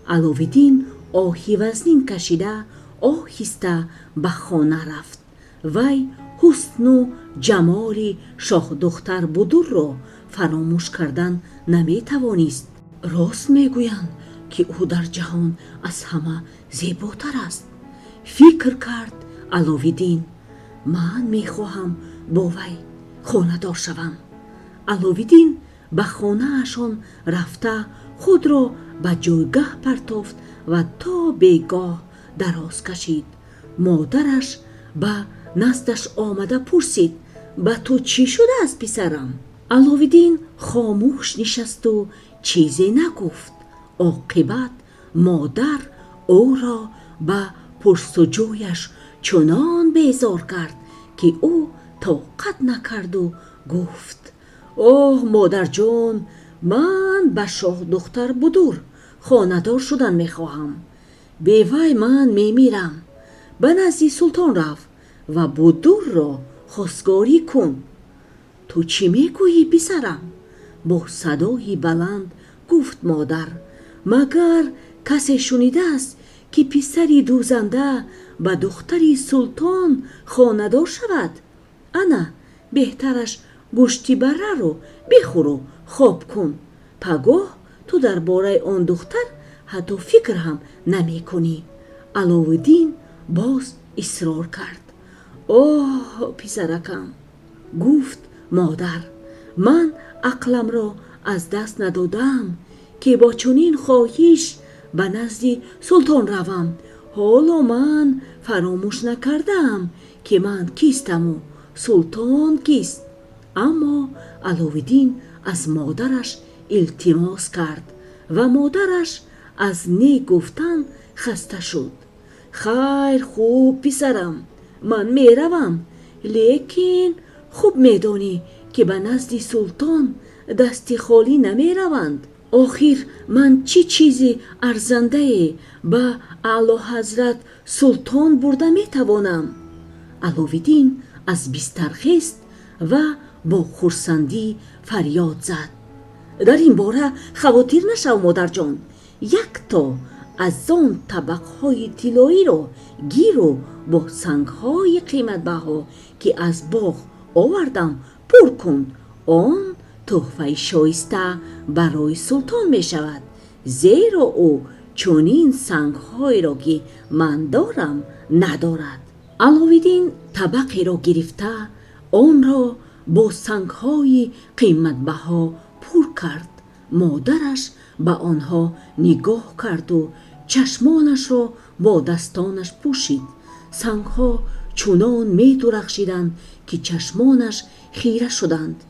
علاوالدین آهی وزنین کشیده آهسته به خانه رفت. وی حسن و جمال شاه دختر بدور را فراموش کردن نمی توانست. راست میگویند که او در جهان از همه زیباتر است. فکر کرد علاوالدین، من میخواهم با وی خانه دار شوم. علاوالدین به خانه اشان رفته خود را به جایگاه پرتافت و تا بیگاه دراز کشید. مادرش به نزدش آمده پرسید: به تو چی شده است پسرم؟ علاوالدین خاموش نشست و چیزی نگفت. عاقبت مادر او را به پرسجویش چنان بیزار کرد که او طاقت نکرد و گفت: اوه مادر جان، من به شاه دختر بدور خانه‌دار شدن میخواهم. به وی من میمیرم. به نزد سلطان رفت و بدور را خواستگاری کن. تو چی میگویی پسرم؟ با صدای بلند گفت مادر: مگر کسی شنیده است که پسری دوزنده به دختری سلطان خانه‌دار شود؟ انا بهترش گوشتی بره رو بخور و خواب کن. پگاه تو درباره آن دختر حتی فکر هم نمی کنی. علاوالدین باز اصرار کرد. اوه پسرکم، گفت مادر، من عقلم را از دست ندادم که با چنین خواهش به نزد سلطان روم. حالا من فراموش نکردم که من کیستم و سلطان کیست. اما علاوالدین از مادرش التماس کرد و مادرش از نی گفتن خسته شد. خیر خوب پسرم، من میروم، لیکن خوب میدانی که به نزد سلطان دست خالی نمیروند. آخر من چی چیزی ارزنده به اعلی حضرت سلطان برده میتوانم؟ علاوالدین از بستر خیست و با خرسندی فریاد زد: در این باره خواطر نشو مادر جان. یک تا از آن طبقهای طلایی را گیر و با سنگهای قیمت بها که از باغ آوردم پر کن. آن تحفه شایسته برای سلطان می شود، زیرا او چنین سنگهای را که من دارم ندارد. علاوالدین طبقی را گرفته آن را با سنگهای قیمت بها پر کرد. مادرش به آنها نگاه کرد و چشمانش را با دستانش پوشید. سنگها چنان می درخشیدند که چشمانش خیره شدند.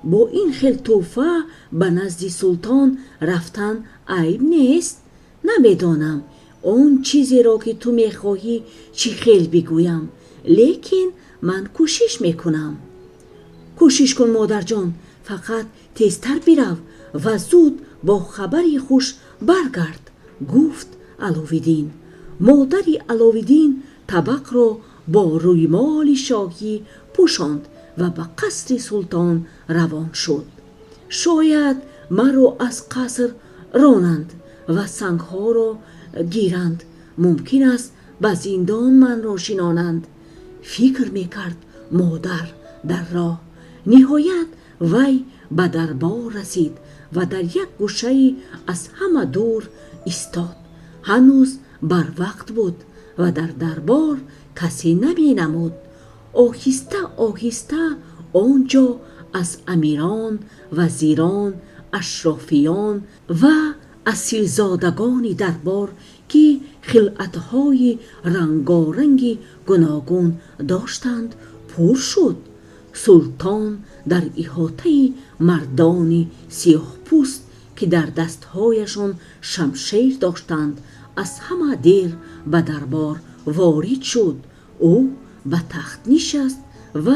با این خیل تحفه به نزد سلطان رفتن عیب نیست. نمیدانم آن چیزی را که تو میخواهی چی خیل بگویم، لیکن من کوشش میکنم. کوشش کن مادر جان، فقط تیزتر برو و زود با خبری خوش برگرد، گفت علاوالدین. مادر علاوالدین طبق را با رویمال شاهی پوشاند و به قصر سلطان روان شد. شاید مرا از قصر رانند و سنگها را گیرند. ممکن است به زندان من را شنانند. فکر میکرد مادر در راه. نهایت وی به دربار رسید و در یک گوشه از همه دور ایستاد. هنوز بر وقت بود و در دربار کسی نمی نمود. آهسته آهسته آنجا از امیران، وزیران، اشرافیان و اصیلزادگان دربار که خلعتهای رنگارنگ گوناگون داشتند پر شد. سلطان در احاطه مردان سیاه پوست که در دستهایشان شمشیر داشتند از همه دیر به دربار وارد شد. او به تخت نشست و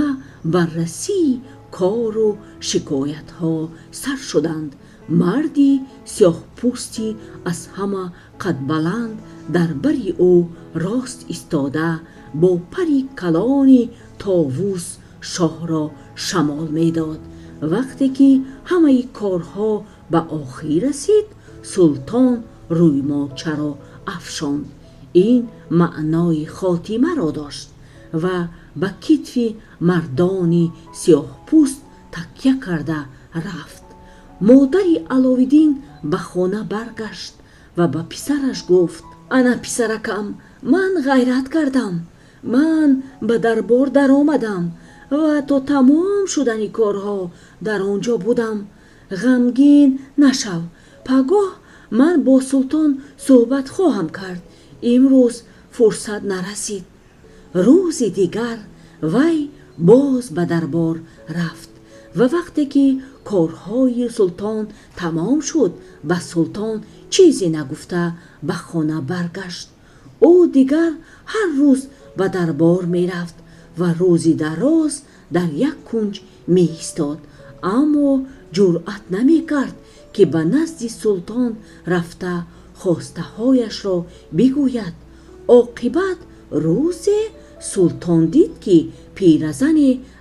بررسی کار و شکایت ها سر شدند. مردی سیاه پوستی از همه قد بلند در بری او راست ایستاده با پری کلانی طاووس شاه را شمال میداد. وقتی که همه کارها به آخر رسید، سلطان روی ماچه را افشاند. این معنای خاتمه را داشت و به کتف مردانی سیاه پوست تکیه کرده رفت. مادری علاوالدین به خانه برگشت و به پسرش گفت: انا پسرکم، من غیرت کردم. من به دربار در آمدم و تا تمام شدن کارها در آنجا بودم. غمگین نشو، پگاه من با سلطان صحبت خواهم کرد. امروز فرصت نرسید. روز دیگر وی باز به دربار رفت و وقتی که کارهای سلطان تمام شد، به سلطان چیزی نگفته به خانه برگشت. او دیگر هر روز به دربار می رفت و روزی دراز در یک کنج می ایستاد، اما جرأت نمی کرد که به نزد سلطان رفته خواسته هایش را بگوید. عاقبت روز سلطان دید که پیرزن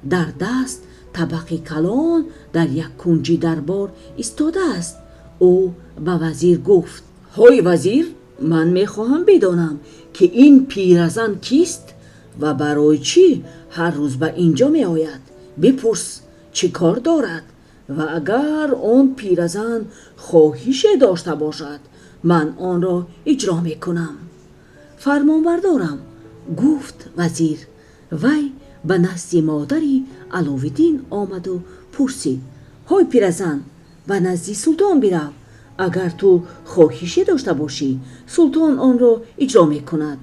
در دست طبق کلان در یک کنج دربار ایستاده است. او به وزیر گفت: های وزیر، من میخواهم بدانم که این پیرزن کیست و برای چی هر روز به اینجا می آید. بپرس چه کار دارد و اگر آن پیرزن خواهش داشته باشد، من آن را اجرا می کنم. فرمانبردارم، گفت وزیر. وی به نزد مادری علاوالدین آمد و پرسید: های پیرزن، به نزد سلطان برو. اگر تو خواهشی داشته باشی، سلطان آن را اجرا می کند.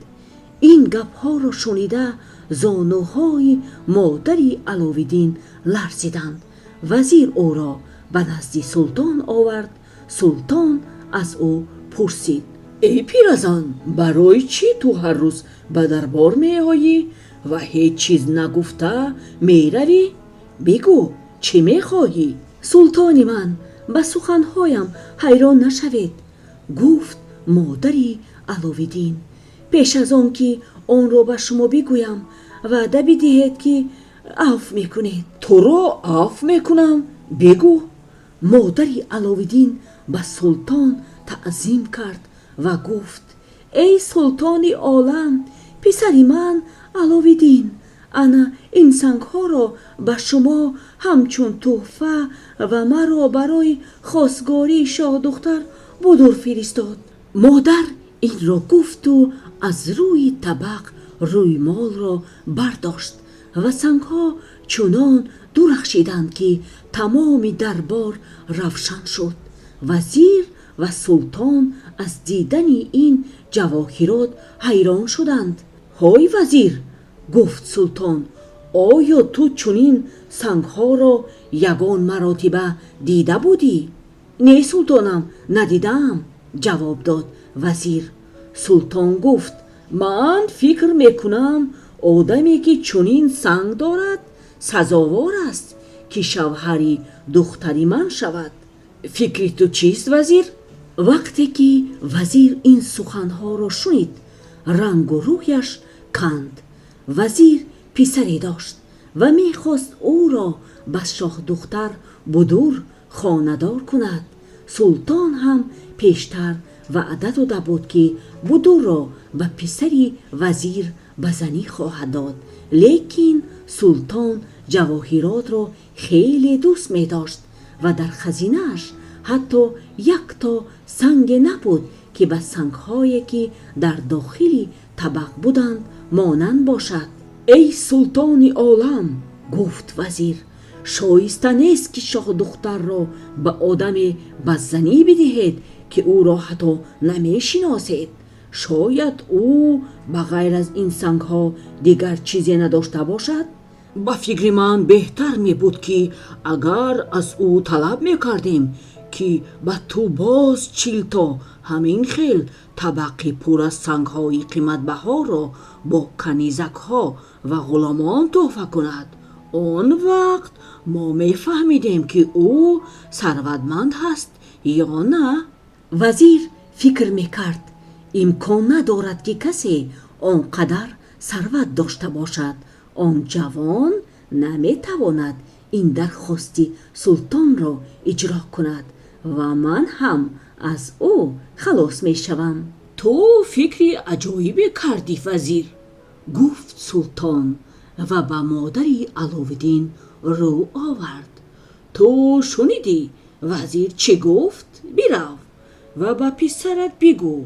این گپ ها را شنیده زانوهای مادری علاوالدین لرزیدند. وزیر او را به نزد سلطان آورد. سلطان از او پرسید: ای پیرزن، برای چی تو هر روز به دربار می آیی و هیچ چیز نگفته می روی؟ بگو چی می خواهی؟ سلطان من، به سخنهایم حیران نشوید، گفت مادری علاوالدین. پیش از آن که آن را به شما بگویم وعده بدهید که عفو میکنید. تو را عفو میکنم؟ بگو. مادری علاوالدین به سلطان تعظیم کرد و گفت: ای سلطان عالم، پسری من علاوالدین، انا این سنگ ها را به شما همچون تحفه و مرا برای خواستگاری شاه دختر بدور فرستاد. مادر این را گفت و از روی طبق روی مال را برداشت و سنگ ها چنان درخشیدند که تمام دربار روشن شد. وزیر و سلطان از دیدن این جواهرات حیران شدند. های وزیر، گفت سلطان، آیا تو چنین سنگ ها را یگان مراتبه دیده بودی؟ نه سلطانم، ندیدم، جواب داد وزیر. سلطان گفت: من فکر میکنم آدمی که چنین سنگ دارد سزاوار است که شوهری دختری من شود. فکر تو چیست وزیر؟ وقتی که وزیر این سخنها را شنید، رنگ و رویش کند. وزیر پسری داشت و میخواست او را به شاه دختر بدور خانه‌دار کند. سلطان هم پیشتر وعده داده بود که بدور را به پسری وزیر به زنی خواهد داد، لیکن سلطان جواهرات را خیلی دوست می داشت و در خزینه‌اش حتی یک تا سنگ نبود که به سنگ‌هایی که در داخل طبق بودند مانند باشد. ای سلطان عالم، گفت وزیر، شایسته نیست که شاه دختر را به آدم بدزنی بدهید که او را حتی نمی شناسید. شاید او بغیر از این سنگ ها دیگر چیزی نداشته باشد. با فکر من بهتر می بود که اگر از او طلب می کردیم که به تو باز 40 تا همین خیل طبق پر از سنگ های قیمت بها را با کنیزک ها و غلامان تحفه کند. آن وقت ما میفهمیدیم که او ثروتمند هست یا نه. وزیر فکر میکرد امکان ندارد که کسی آنقدر ثروت داشته باشد. آن جوان نمیتواند این درخواست سلطان را اجرا کند و من هم از او خلاص میشوم. تو فکری عجایبی کردی وزیر، گفت سلطان و به مادری علاوالدین رو آورد. تو شنیدی وزیر چی گفت؟ برو و به پسرت بگو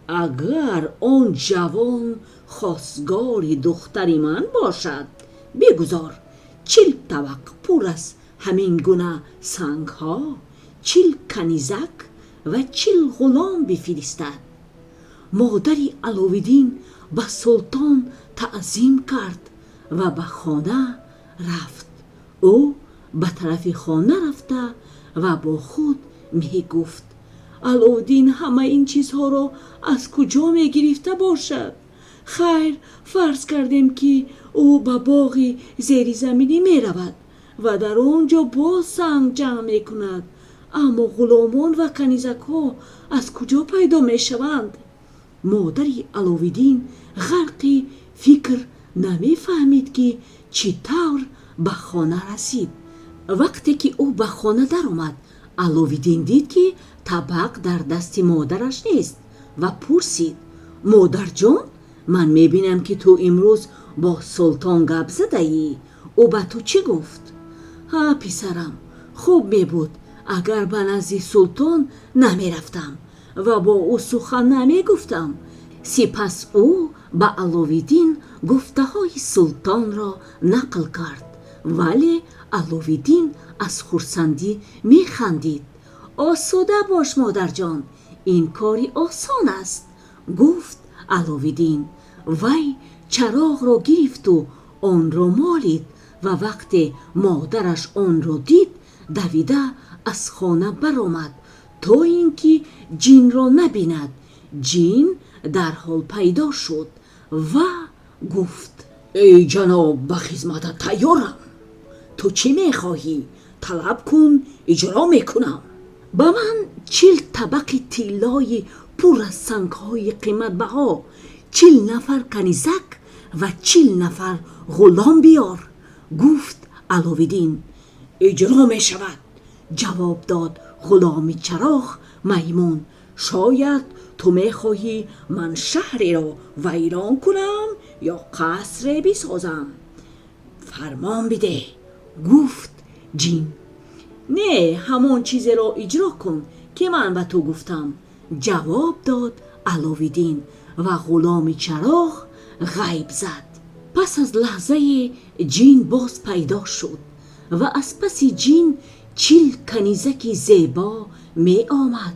اگر آن جوان خواستگار دختر من باشد بگذار 40 طبق پر از همین گونه سنگ ها، 40 کنیزک و 40 غلام بفرستد. مادری علاوالدین به سلطان تعظیم کرد و به خانه رفت. او به طرف خانه رفته و با خود می گفت علاوالدین همه این چیزها را از کجا می گرفته باشد؟ خیر، فرض کردیم که او به باغ زیر زمینی می رود و در آنجا با سنگ جمع می کند، اما غلامان و کنیزک ها از کجا پیدا می شوند؟ مادری علاوالدین غرق فکر نمی فهمید که چطور به خانه رسید. وقتی که او به خانه در آمد علاوالدین دید که طبق در دست مادرش نیست و پرسید مادر جان، من میبینم که تو امروز با سلطان گپ زده ای. او به تو چی گفت؟ ها پسرم، خوب میبود اگر به نزد سلطان نمیرفتم و با او سخن نمیگفتم. سپس او به علاوالدین گفته های سلطان را نقل کرد، ولی علاوالدین از خرسندی میخندید. آسوده باش مادر جان، این کاری آسان است، گفت علاوالدین. وی چراغ را گرفت و آن را مالید و وقتی مادرش آن را دید دویده از خانه برآمد تا اینکه جین را نبیند. جین در حال پیدا شد و گفت ای جناب، به خدمت تیارم. تو چی میخواهی؟ طلب کن، اجرا میکنم. به من 40 طبق طلای پر از سنگ های قیمت بها، 40 نفر کنیزک و 40 نفر غلام بیار، گفت علاوالدین. اجرا می شود، جواب داد غلام چراغ میمون. شاید تو میخواهی من شهری را ویران کنم یا قصر بسازم؟ فرمان بده، گفت جین. نه، همان چیزی را اجرا کن که من به تو گفتم، جواب داد علاوالدین و غلام چراغ غیب زد. پس از لحظه جین باز پیدا شد و از پس جین 40 کنیزک زیبا می آمد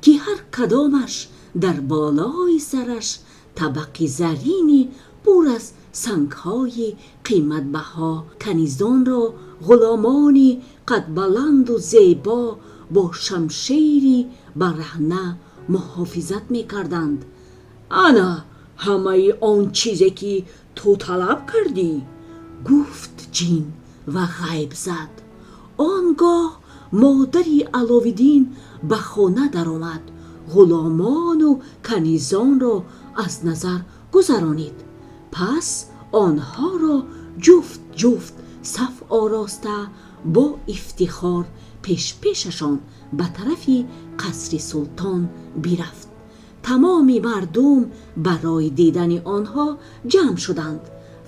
که هر کدامش در بالای سرش طبق زرینی پر از سنگ‌های قیمت بها. کنیزان را غلامانی قد بلند و زیبا با شمشیری برهنه محافظت می‌کردند. انا همه آن چیزی که تو طلب کردی، گفت جین و غیب زد. آنگاه مادری علاوالدین به خانه در آمد، غلامان و کنیزان را از نظر گذرانید. پس آنها را جفت جفت صف آراسته با افتخار پیششان به طرف قصر سلطان برفت. تمام مردم برای دیدن آنها جمع شدند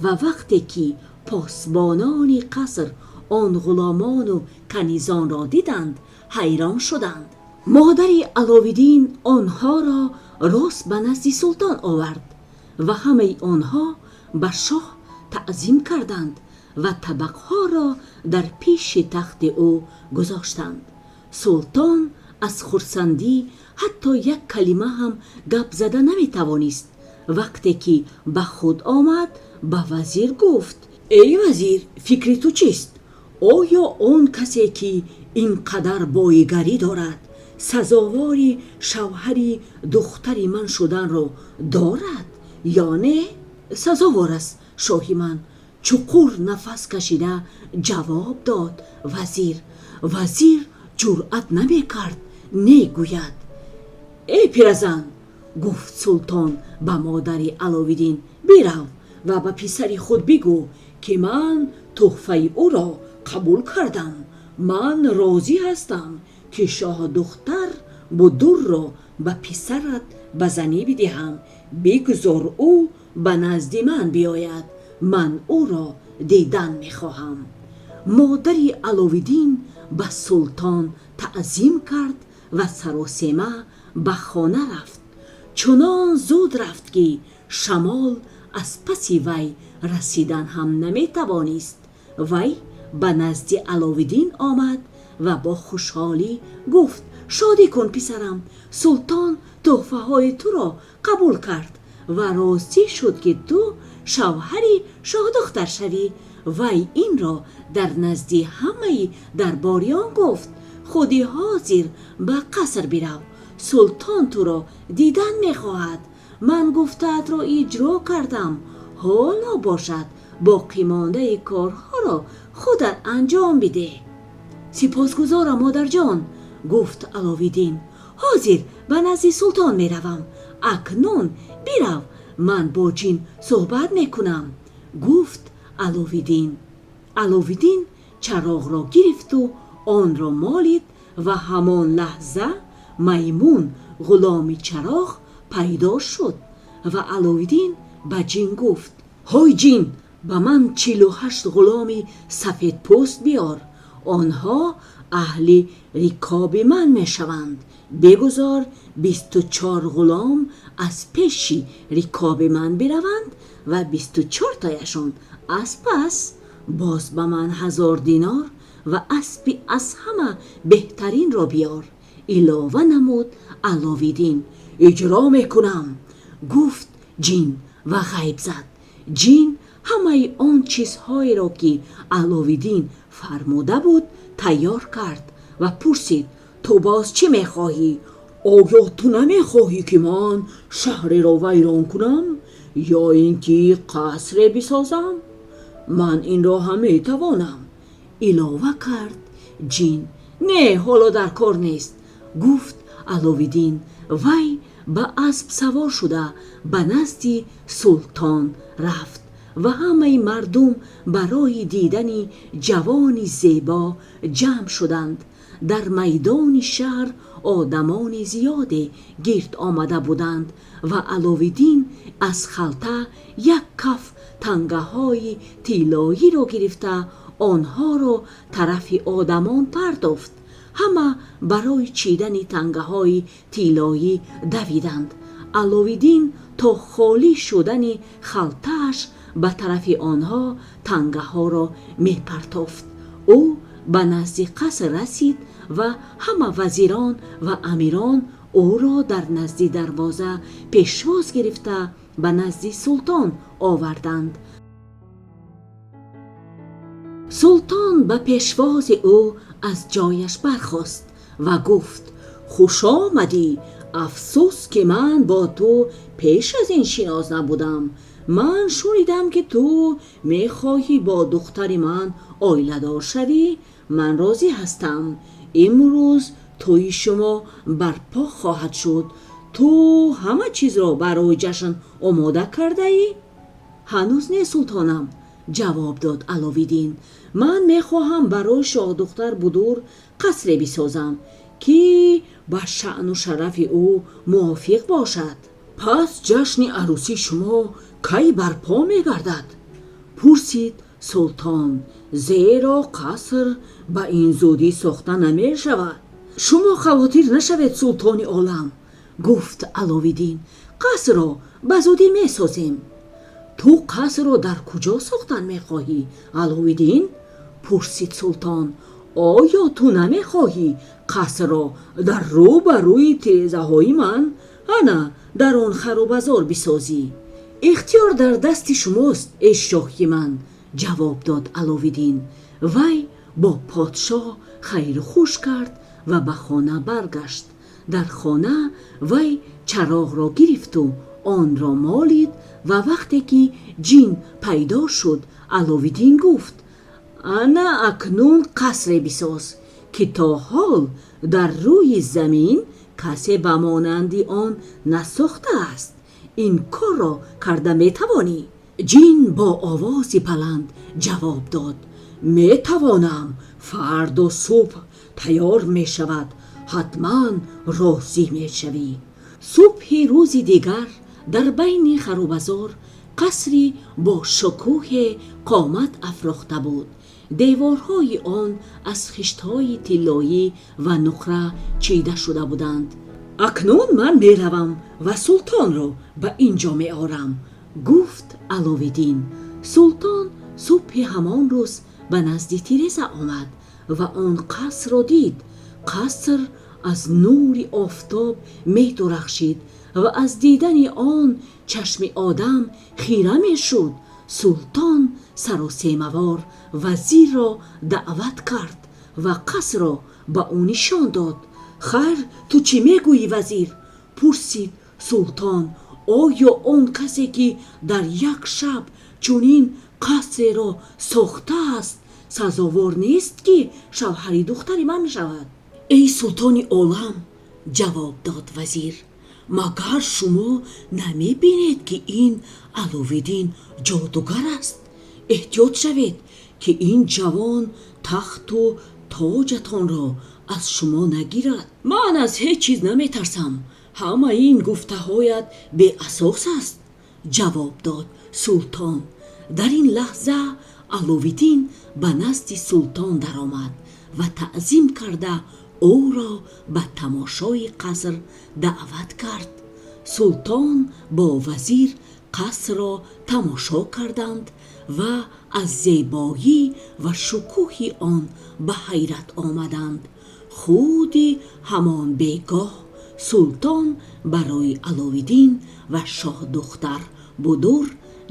و وقتی که پاسبانان قصر آن غلامان و کنیزان را دیدند حیران شدند. مادری علاوالدین آنها را راست به نزد سلطان آورد و همه آنها بر شاه تعظیم کردند و طبقها را در پیش تخت او گذاشتند. سلطان از خرسندی حتی یک کلمه هم گپ زده نمی توانست. وقتی که به خود آمد به وزیر گفت ای وزیر، فکر تو چیست؟ آیا آن کسی که اینقدر بایگری دارد سزاواری شوهری دختری من شدن را دارد یا نه؟ سزاوار است شاهی من، چقور نفس کشیده جواب داد وزیر جرأت نمی کرد نگوید. ای پیرزن، گفت سلطان به مادر علاوالدین، برو و به پسر خود بگو که من تحفه او را قبول کردم. من راضی هستم که شاه دختر بدر را به پسرت به زنی بدهم. بگذار او به نزد من بیاید، من او را دیدن میخواهم. مادر علاوالدین به سلطان تعظیم کرد و سراسیمه به خانه رفت. چنان زود رفت که شمال از پس وی رسیدن هم نمیتوانست. وی به نزد علاوالدین آمد و با خوشحالی گفت شادی کن پسرم، سلطان تحفه های تو را قبول کرد و راضی شد که تو شوهری شاه دختر شوی. وی این را در نزد همه درباریان گفت خودی حاضر به قصر برو، سلطان تو را دیدن میخواهد. من گفته‌ات را اجرا کردم، حالا باشد باقی مانده کارها را خودت انجام بده. سپاسگزارم مادر جان، گفت علاوالدین. حاضر به نزد سلطان می روم. اکنون برو، من با جین صحبت می کنم، گفت علاوالدین. علاوالدین چراغ را گرفت و آن را مالید و همان لحظه میمون غلام چراغ پیدا شد و علاوالدین به جین گفت های جین، به من 48 غلام سفید پوست بیار، آنها اهل رکاب من می شوند. بگذار 24 غلام از پیش رکاب من بروند و 24 تایشان از پس. باز به من 1000 دینار و اسبی از همه بهترین را بیار. علاوه نمود علاوالدین. اجرا میکنم، گفت جین و غیب زد. جین همه آن چیزهایی را که علاوالدین فرموده بود تیار کرد و پرسید تو باز چی میخواهی؟ آیا تو نمیخواهی که من شهر را ویران کنم یا اینکه قصر بسازم؟ من این را هم میتوانم. علاوه کرد جین. نه، حالا در کار نیست، گفت علاوالدین. وی به اسب سوار شده به نزد سلطان رفت و همه مردم برای دیدن جوانی زیبا جمع شدند. در میدان شهر آدمان زیادی گرد آمده بودند و علاوالدین از خلطه یک کف تنگه های طلایی را گرفته آنها را طرف آدمان پرداخت. همه برای چیدن تنگه های طلایی دویدند. علاوالدین تا خالی شدن خلطه‌اش به طرف آنها تنگه ها را می پرتافت. او به نزد قصر رسید و همه وزیران و امیران او را در نزد دروازه پیشواز گرفته به نزد سلطان آوردند. سلطان به پیشواز او از جایش برخاست و گفت خوش آمدی، افسوس که من با تو پیش از این شناس نبودم. من شنیدم که تو میخواهی با دختر من آیله دار شوی. من راضی هستم. امروز توی شما برپا خواهد شد. تو همه چیز را برای جشن آماده کرده ای؟ هنوز نه سلطانم، جواب داد علاوالدین. من میخواهم برای شاه دختر بدر قصری بسازم که با شأن و شرف او موافق باشد. پس جشن عروسی شما کی برپا میگردد؟ پرسید سلطان. زیرا قصر با این زودی ساخته نمی شود. شما خواطر نشوید سلطان عالم، گفت علاوالدین. قصر را به زودی می سازیم. تو قصر را در کجا ساختن می خواهی علاوالدین؟ پرسید سلطان. آیا تو نمی خواهی قصر را در رو بر روی تیزه های من انا در آن خر و بازار بسازی؟ اختیار در دست شماست ای شاهی من، جواب داد علاوالدین. وی با پادشاه خیر خوش کرد و به خانه برگشت. در خانه وی چراغ را گرفت و آن را مالید و وقتی که جین پیدا شد аловиддин гуфт: ана акнун қасре бисоз ки то ҳол дар рӯи замин касе ба монанди он насохтааст. ин корро карда метавонӣ? ҷин бо овози баланд ҷавоб дод: метавонам. фардо субҳ тайёр мешавад. ҳатман розӣ мешавӣ. субҳи рӯзи дигар дар байни харубазор қасри бо шукӯҳе қомат афрохта буд. деворҳои он аз хиштҳои тиллоӣ ва нуқра чида шуда буданд. акнун ман меравам ва султонро ба ин ҷо меорам, гуфт аловиддин. султон субҳи ҳамон рӯз ба назди тиреза омад ва он қасрро дид. қаср аз нури офтоб медурахшид ва аз дидани он чашми одам хира мешуд. султон саросемавор вазирро даъват кард ва қасрро ба ӯ нишон дод. хайр, ту чӣ мегӯӣ, вазир? пурсид султон. оё он касе ки дар як шаб чунин қасреро сохтааст, сазовор нест ки шавҳари духтари ман шавад? эй султони олам, ҷавоб дод вазир, магар шумо намебинед ки ин аловиддин ҷодугар аст? эҳтиёт шавед ки ин ҷавон тахту тоҷатонро аз шумо нагирад. ман аз ҳеҷ чиз наметарсам. ҳамаи ин гуфтаҳоят беасос аст, ҷавоб дод султон. дар ин лаҳза аловиддин ба назди султон даромад ва таъзим карда ӯро ба тамошои қаср даъват кард. султон бо вазир қасрро тамошо карданд ва аз зебоӣ ва шукӯҳи он ба ҳайрат омаданд. худи ҳамон бегоҳ султон барои аловиддин ва шоҳдухтар Будур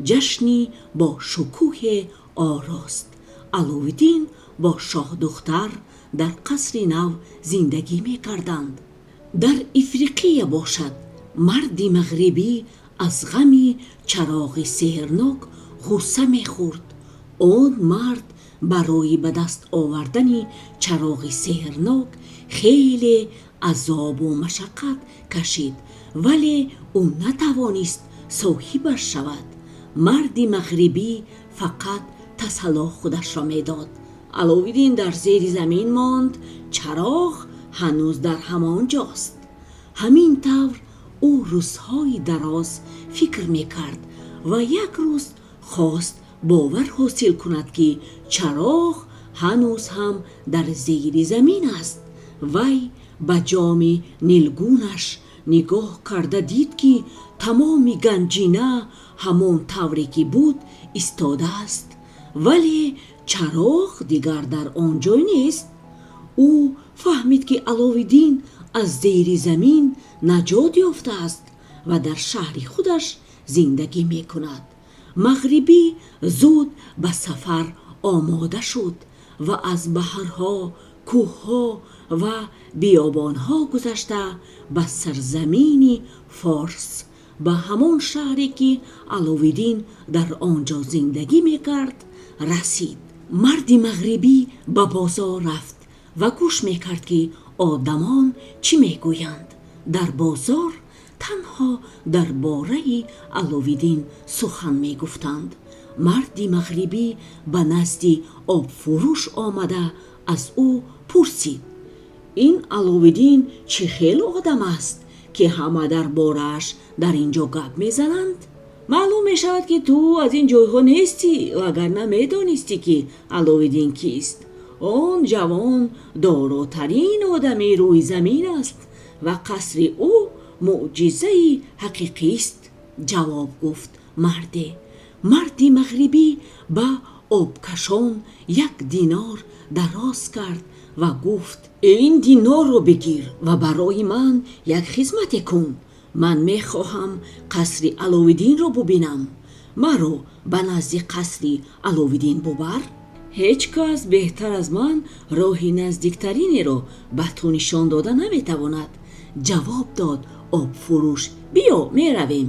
ҷашни бо шукӯҳе орост. аловиддин бо шоҳдухтар дар қасри нав зиндагӣ мекарданд. дар ифриқия бошад, марди мағрибӣ аз ғами чароғи сеҳрнок ғусса мехӯрд. он мард барои ба даст овардани чароғи сеҳрнок хеле азобу машаққат кашид, вале ӯ натавонист соҳибаш шавад. марди мағрибӣ фақат тасалло худашро медод. аловиддин дар зери замин монд, чароғ ҳанӯз дар ҳамон ҷост. ҳамин тавр ӯ рӯзҳои дароз фикр мекард ва як рӯз хост бовар ҳосил кунад ки чароғ ҳанӯз ҳам дар зери замин аст. вай ба ҷоми нилгунаш нигоҳ карда дид ки тамоми ганҷина ҳамон тавре ки буд истодааст, вале чароғ дигар дар он ҷой нест. ӯ фаҳмид ки аловиддин аз зери замин наҷот ёфтааст ва дар шаҳри худаш зиндагӣ мекунад. мағрибӣ зуд ба сафар омода шуд ва аз баҳрҳо, кӯҳҳо ва биёбонҳо гузашта ба сарзамини форс, ба ҳамон шаҳре ки аловиддин дар он ҷо зиндагӣ мекард расид. марди мағрибӣ ба бозор рафт ва гӯш мекард ки одамон чӣ мегӯянд. дар бозор танҳо дар бораи аловиддин сухан мегуфтанд. марди мағрибӣ ба назди обфурӯш омада аз ӯ пурсид: ин аловиддин чӣ хел одам аст ки ҳама дар борааш дар ин ҷо гап мезананд? маълум мешавад ки ту аз ин ҷойҳо нестӣ, вагарна медонистӣ ки аловиддин кист. он ҷавон доротарин одами рӯи замин аст ва қасри ӯ муъҷизаи ҳақиқист, ҷавоб гуфт марде. марди мағрибӣ ба обкашон як динор дароз кард ва гуфт: ин динорро бигир ва барои ман як хизмате кун. ман мехоҳам қасри аловиддинро бубинам. маро ба назди қасри аловиддин бубар. ҳеҷ кас беҳтар аз ман роҳи наздиктаринеро ба ту нишон дода наметавонад, ҷавоб дод обфурӯш. биё меравем.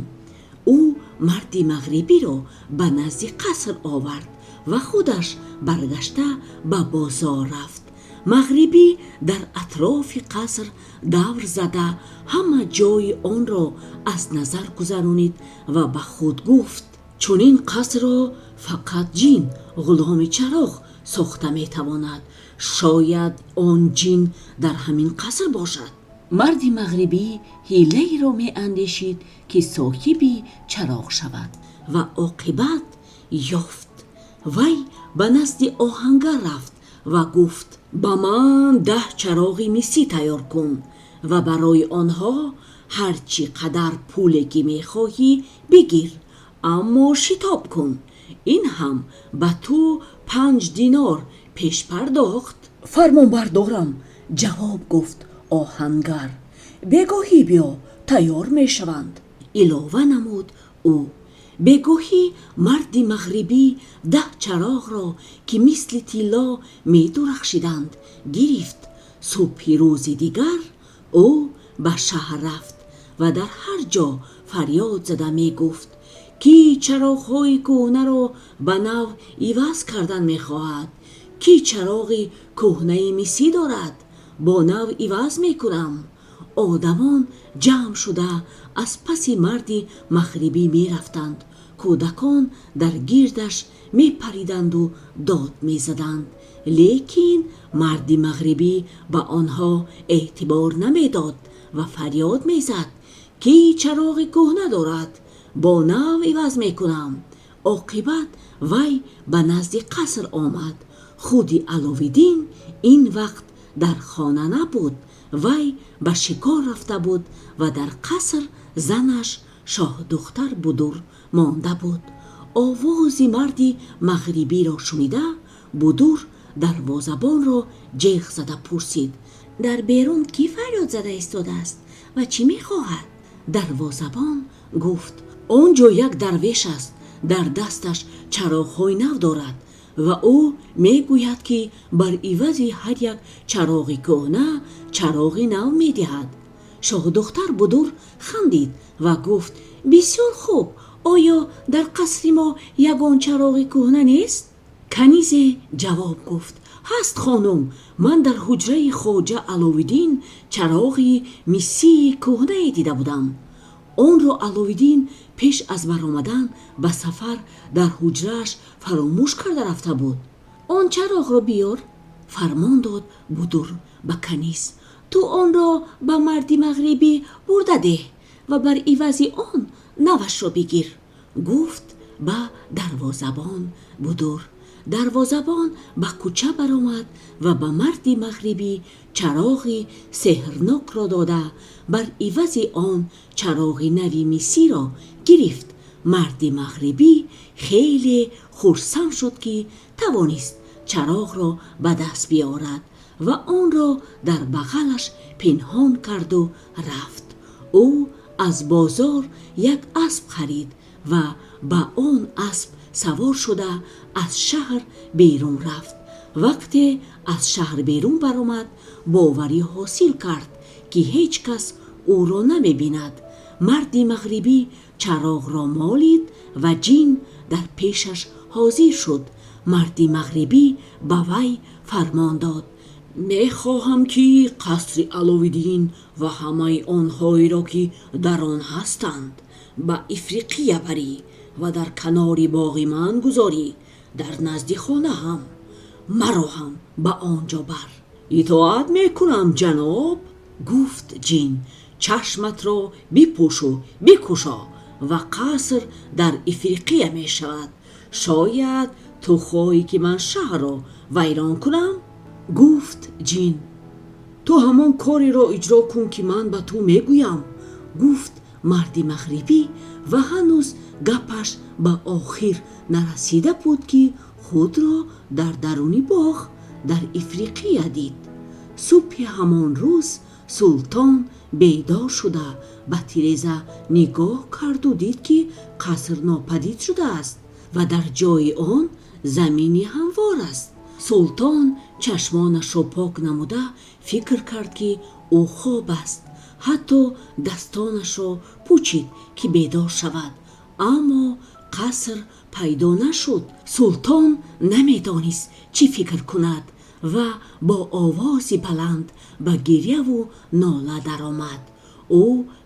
ӯ марди мағрибиро ба назди қаср овард و خودش برگشته به بازار رفت. مغربی در اطراف قصر دور زده همه جای آن را از نظر گذرانید و به خود گفت چون این قصر را فقط جین غلام چراغ ساخته می تواند. شاید آن جین در همین قصر باشد. مرد مغربی حیله را می اندیشید که صاحبی چراغ شود و عاقبت یافت. وی به نزد آهنگر رفت و گفت با من 10 چراغ مسی تیار کن و برای آنها هرچی قدر پولی که می خواهی بگیر، اما شتاب کن. این هم به تو 5 دینار پیش پرداخت. فرمان بردارم، جواب گفت آهنگر. بگاهی بیا، تیار می شوند. علاوه نمود او. بگاهی مرد مغربی 10 چراغ را که مثل طلا می درخشیدند گرفت. صبح روز دیگر او به شهر رفت و در هر جا فریاد زده می گفت کی چراغ‌های کهنه را به نو عوض کردن می خواهد؟ کی چراغ کهنه مسی دارد؟ با نو عوض می کنم. آدمان جمع شده از پس مرد مغربی می رفتند. کودکان در گردش می پریدند و داد می زدند. لیکن مرد مغربی به آنها اعتبار نمی داد و فریاد می زد کی چراغ کهنه دارد؟ با نو عوض می کنم. عاقبت وی به نزد قصر آمد. خود علاوالدین این وقت در خانه نبود. وی به شکار رفته بود و در قصر زنش شاه دختر بودور مانده بود. آواز مرد مغربی را شنیده بودور دروازه‌بان را جیغ زده پرسید در بیرون کی فریاد زده ایستاده است و چی می‌خواهد؟ دروازه‌بان گفت آنجا یک درویش است، در دستش چراغ‌های نو دارد و او میگوید که بر عوض هر یک چراغ کهنه چراغ نو میدهد. شاه دختر بودور خندید و گفت بسیار خوب، آیا در قصر ما یگان چراغ کهنه نیست؟ کنیزه جواب گفت هست خانم، من در حجره خواجه علاوالدین چراغی مسی کهنه دیده بودم. آن را علاوالدین پیش از برآمدن به سفر در حجره‌اش فراموش کرده رفته بود. آن چراغ را بیار، فرمان داد بودور به کنیز. تو آن را به مرد مغربی برده ده و بر عوض آن نوش را بگیر، گفت به دروازه‌بان بودور. دروازه‌بان به کوچه برآمد و به مرد مغربی چراغی سحرناک را داده بر عوض آن چراغ نوی مسی را گرفت. مرد مغربی خیلی خرسند شد که توانست چراغ را به دست بیارد و آن را در بغلش پنهان کرد و رفت. او از بازار یک اسب خرید و به آن اسب سوار شده از شهر بیرون رفت. وقتی از شهر بیرون برآمد باوری حاصل کرد که هیچ کس او را نمی بیند. مرد مغربی چراغ را مالید و جین در پیشش حاضر شد. مرد مغربی به وی فرمان داد می خواهم که قصر علاوالدین و همه آنهایی را که در آن هستند به افریقیه بری و در کنار باغ من گذاری. در نزد خانه هم مرا هم به آنجا بر. اطاعت میکنم جناب، گفت جین. چشمت را بپوش و بکشا و قصر در افریقیه می شود. شاید تو خواهی که من شهر را ویران کنم؟ گفت جین. تو همان کاری را اجرا کن که من به تو میگویم، گفت مرد مغربی و هنوز گپش به آخر نرسیده بود که خود را در درون باغ در افریقیه دید. صبح همان روز سلطان بیدار شده به تیرزه نگاه کرد و دید که قصر ناپدید شده است و در جای آن زمینی هموار است. سلطان چشمانش را پاک نموده فکر کرد که او خواب است. حتی دستانش را پوچید که بیدار شود، اما قصر пайдо нашуд. султон намедонист чӣ фикр кунад ва бо овози баланд ба гирьяву нола даромад. ӯ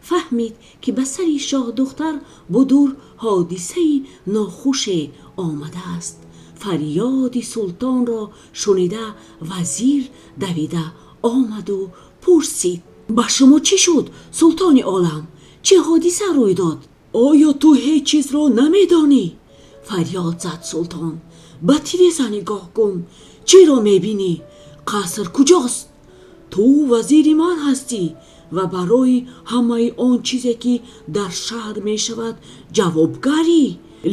фаҳмид ки ба сари шоҳдухтар будур ҳодисаи нохуше омадааст. фарёди султонро шунида вазир давида омаду пурсид: ба шумо чӣ шуд, султони олам? чӣ ҳодиса рӯй дод? оё ту ҳеҷ чизро намедонӣ? фарёд зад султон. ба тиреза нигоҳ кун. чиро мебинӣ? қаср куҷост? ту вазири ман ҳастӣ ва барои ҳамаи он чизе ки дар шаҳр мешавад ҷавобгарӣ.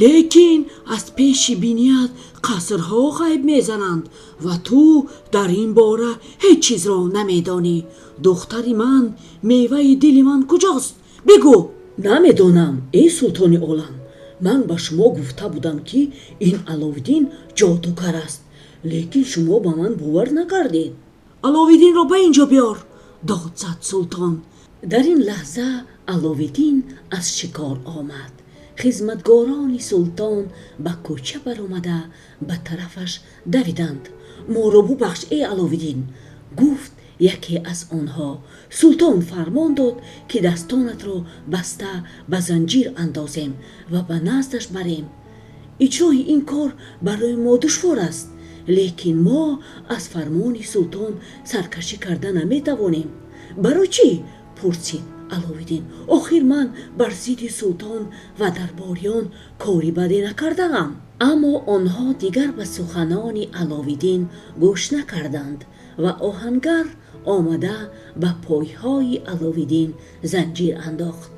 лекин аз пеши бинияд қасрҳо ғайб мезананд ва ту дар ин бора ҳеҷ чизро намедонӣ. духтари ман, меваи дили ман куҷост? бигӯ. намедонам, эй султони олам. ман ба шумо гуфта будам ки ин аловиддин ҷодугар аст, лекин шумо ба ман бовар накардед. аловиддинро ба ин ҷо биёр, дод зад султон. дар ин лаҳза аловиддин аз шикор омад. хизматгорони султон ба кӯча баромада ба тарафаш давиданд. моро бубахш, эй аловиддин, гуфт яке аз онҳо. султон фармон дод ки дастонатро баста ба занҷир андозем ва ба наздаш барем. иҷрои ин кор барои мо душвор аст, лекин мо аз фармони султон саркашӣ карда наметавонем. барои чӣ? пурсид аловиддин. охир ман бар зидди султон ва дарбориён кори баде накардаам. аммо онҳо дигар ба суханони аловиддин гӯш накарданд ва оҳангар омада ба пойҳои аловиддин занҷир андохт.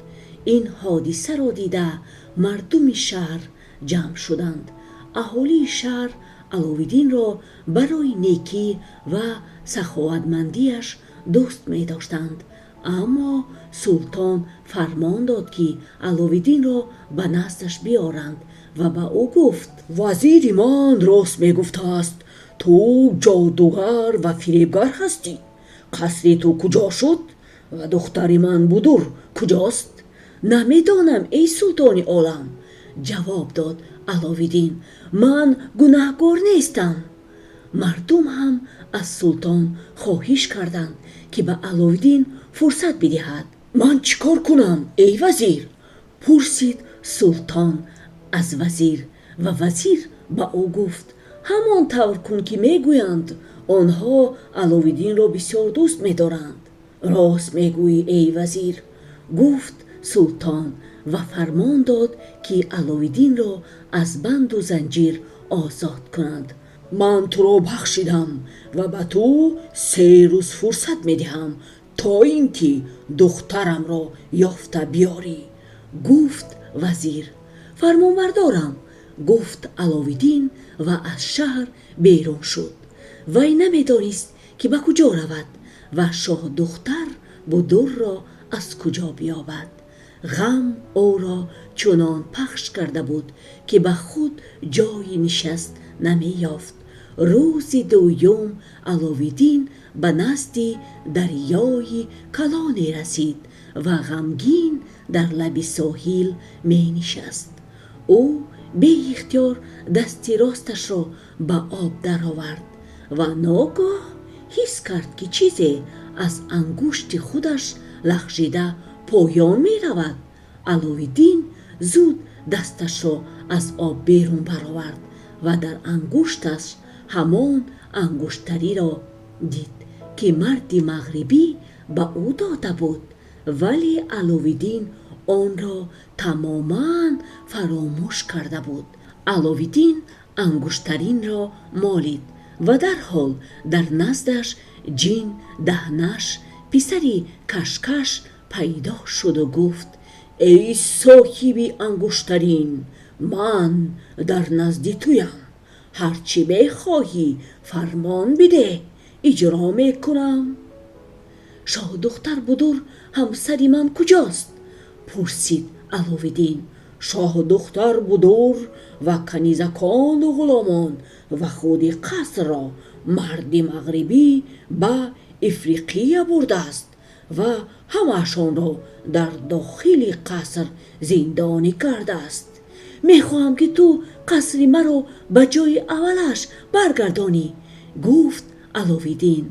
ин ҳодисаро дида мардуми шаҳр ҷамъ шуданд. аҳолии шаҳр аловиддинро барои некӣ ва саховатмандиаш дӯст медоштанд. аммо султон фармон дод ки аловиддинро ба наздаш биёранд ва ба ӯ гуфт: вазири ман рост мегуфтааст. ту ҷодугар ва фиребгар ҳастӣ. қасри ту куҷо шуд ва духтари ман будур куҷост? намедонам, эй султони олам, ҷавоб дод аловиддин. ман гунаҳкор нестам. мардум ҳам аз султон хоҳиш карданд ки ба аловиддин фурсат бидиҳад. ман чӣ кор кунам, эй вазир? пурсид султон аз вазир ва вазир ба ӯ гуфт: ҳамон тавр кун ки мегӯянд. онҳо аловиддинро бисёр дӯст медоранд. рост мегӯӣ, эй вазир, гуфт султон ва фармон дод ки аловиддинро аз банду занҷир озод кунанд. ман туро бахшидам ва ба ту 3 рӯз фурсат медиҳам то ин ки духтарамро ёфта биёрӣ, гуфт вазир. фармонбардорам, гуфт аловиддин ва аз шаҳр берун шуд. вай намедонист ки ба куҷо равад ва шоҳдухтар будурро аз куҷо биёбад. ғам ӯро чунон пахш карда буд ки ба худ ҷойи нишаст намеёфт. рӯзи дуюм аловиддин ба назди дарёи калоне расид ва ғамгин дар лаби соҳил менишаст. ӯ беихтиёр дасти росташро ба об даровард ва ногоҳ ҳис кард ки чизе аз ангушти худаш лағжида поён меравад. аловиддин зуд дасташро аз об берун баровард ва дар ангушташ ҳамон ангуштариро дид ки марди мағрибӣ ба ӯ дода буд, вале аловиддин онро тамоман фаромӯш карда буд. аловиддин ангуштаринро молид ва дарҳол дар наздаш ҷин даҳнаш, писари кашкаш пайдо шуду гуфт: эй соҳиби ангуштарин, ман дар назди туям. ҳар чӣ бехоҳӣ фармон бидеҳ, иҷро мекунам. шоҳдухтар будур ҳамсари ман куҷост? пурсид аловиддин. шоҳдухтар будур ва канизакону ғуломон ва худи қасрро марди мағрибӣ ба ифриқия бурдааст ва ҳамаашонро дар дохили қаср зиндонӣ кардааст. میخواهم که تو قصر مرا به جای اولش برگردانی. گفت علاوالدین.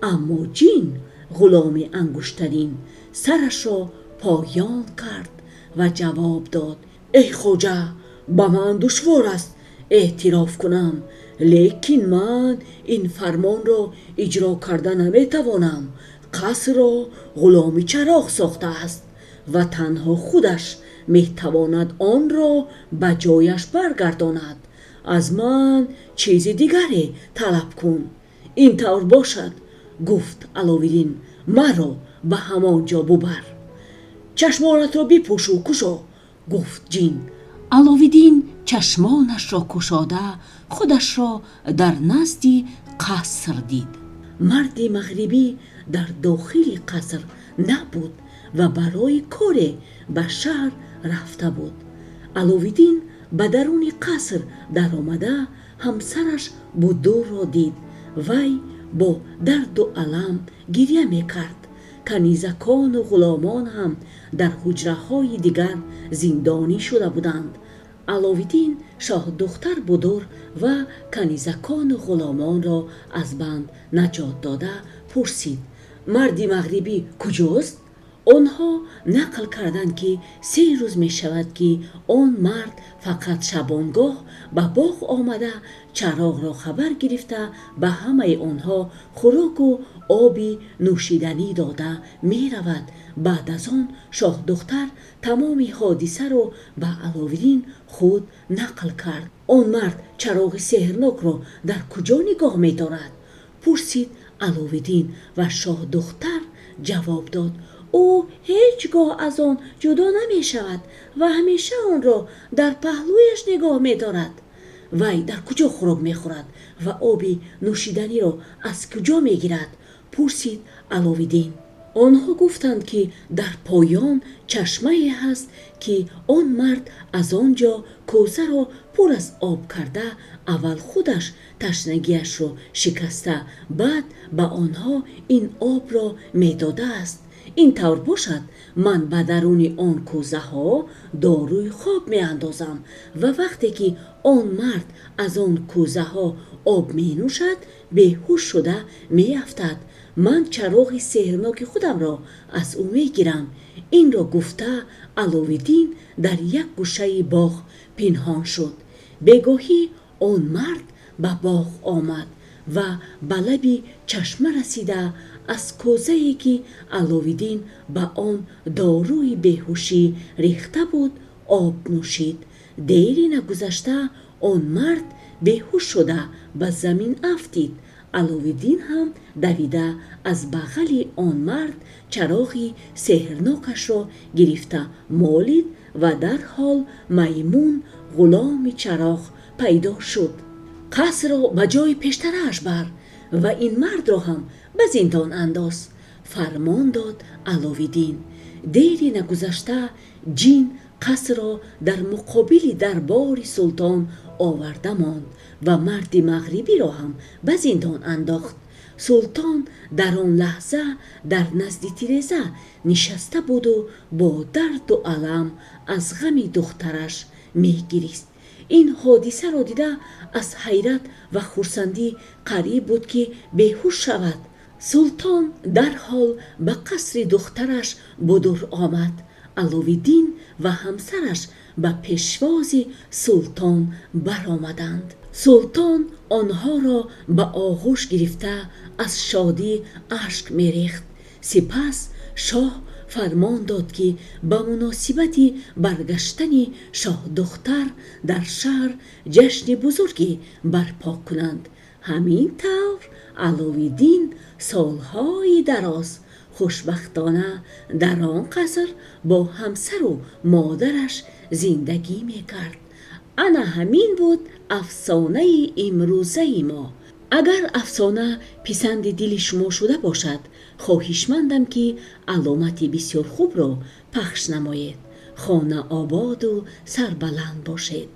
اما جین غلام انگشترین سرش را پایان کرد و جواب داد: ای خواجه، به من دشوار است اعتراف کنم، لیکن من این فرمان را اجرا کرده نمیتوانم. قصر را غلام چراغ ساخته است و تنها خودش میتواند آن را به جایش برگرداند. از من چیز دیگری طلب کن. این طور باشد، گفت علاوالدین، مرا به همان جا ببر. چشمانت را بپوش و کشا، گفت جین. علاوالدین چشمانش را کشاده خودش را در نزد قصر دید. مرد مغربی در داخل قصر نبود و برای کار به شهر رفته بود. علاوالدین به درون قصر در آمده همسرش بدور را دید. وی با درد و الم گریه میکرد. کنیزکان و غلامان هم در حجره های دیگر زندانی شده بودند. علاوالدین شاه دختر بدور و کنیزکان و غلامان را از بند نجات داده پرسید: مرد مغربی کجاست؟ آنها نقل کردند که 3 روز می شود که آن مرد فقط شبانگاه به باغ آمده چراغ را خبر گرفته به همه آنها خوراک و آبی نوشیدنی داده می رود. بعد از آن شاه دختر تمام حادثه را به علاوالدین خود نقل کرد. آن مرد چراغ سحرناک را در کجا نگاه می دارد؟ پرسید علاوالدین و شاه دختر جواب داد: او هیچگاه از آن جدا نمی شود و همیشه آن را در پهلویش نگاه می دارد. وی در کجا خوراک می خورد و آبی نوشیدنی را از کجا می گیرد؟ پرسید علاوالدین. آنها گفتند که در پایان چشمه هست که آن مرد از آنجا کوزه را پر از آب کرده اول خودش تشنگیش را شکسته بعد به آنها این آب را می داده است. این طور باشد من به درون آن کوزه ها داروی خواب می اندازم و وقتی که آن مرد از آن کوزه ها آب می نوشد بیهوش شده می افتد. من چراغ سحرناک خودم را از او می گیرم. این را گفته علاوالدین در یک گوشه باغ پنهان شد. بگاهی آن مرد به باغ آمد و به لب چشمه رسیده از کوزه‌ای که علاوالدین به آن داروی بیهوشی ریخته بود آب نوشید. دیری نگذشته آن مرد بیهوش شده به زمین افتید. علاوالدین هم دویده از بغل آن مرد چراغی سحرناکش را گرفته مالید و در حال میمون غلام چراغ پیدا شد. قصر را به جای پیشترش بر و این مرد را هم به زندان انداز، فرمان داد علاوالدین. دیری نگذشته جین قصر را در مقابل دربار سلطان آورده ماند و مرد مغربی را هم به زندان انداخت. سلطان در آن لحظه در نزد تیرزه نشسته بود و با درد و الم از غم دخترش می‌گریست. این حادثه را دیده از حیرت و خرسندی قریب بود که بیهوش شود. سلطان در حال به قصر دخترش بدور آمد. علاوالدین و همسرش به پیشواز سلطان برآمدند. سلطان آنها را به آغوش گرفته از شادی اشک می‌ریخت. سپس شاه فرمان داد که به مناسبت برگشتن شاه دختر در شهر جشن بزرگی برپا کنند. همین طور علاوالدین سالهای دراز خوشبختانه در آن قصر با همسر و مادرش زندگی میکرد. انا همین بود افسانه امروزه ما. اگر افسانه پسند دل شما شده باشد خواهشمندم که علامت بسیار خوب را پخش نمایید. خانه آباد و سربلند باشید.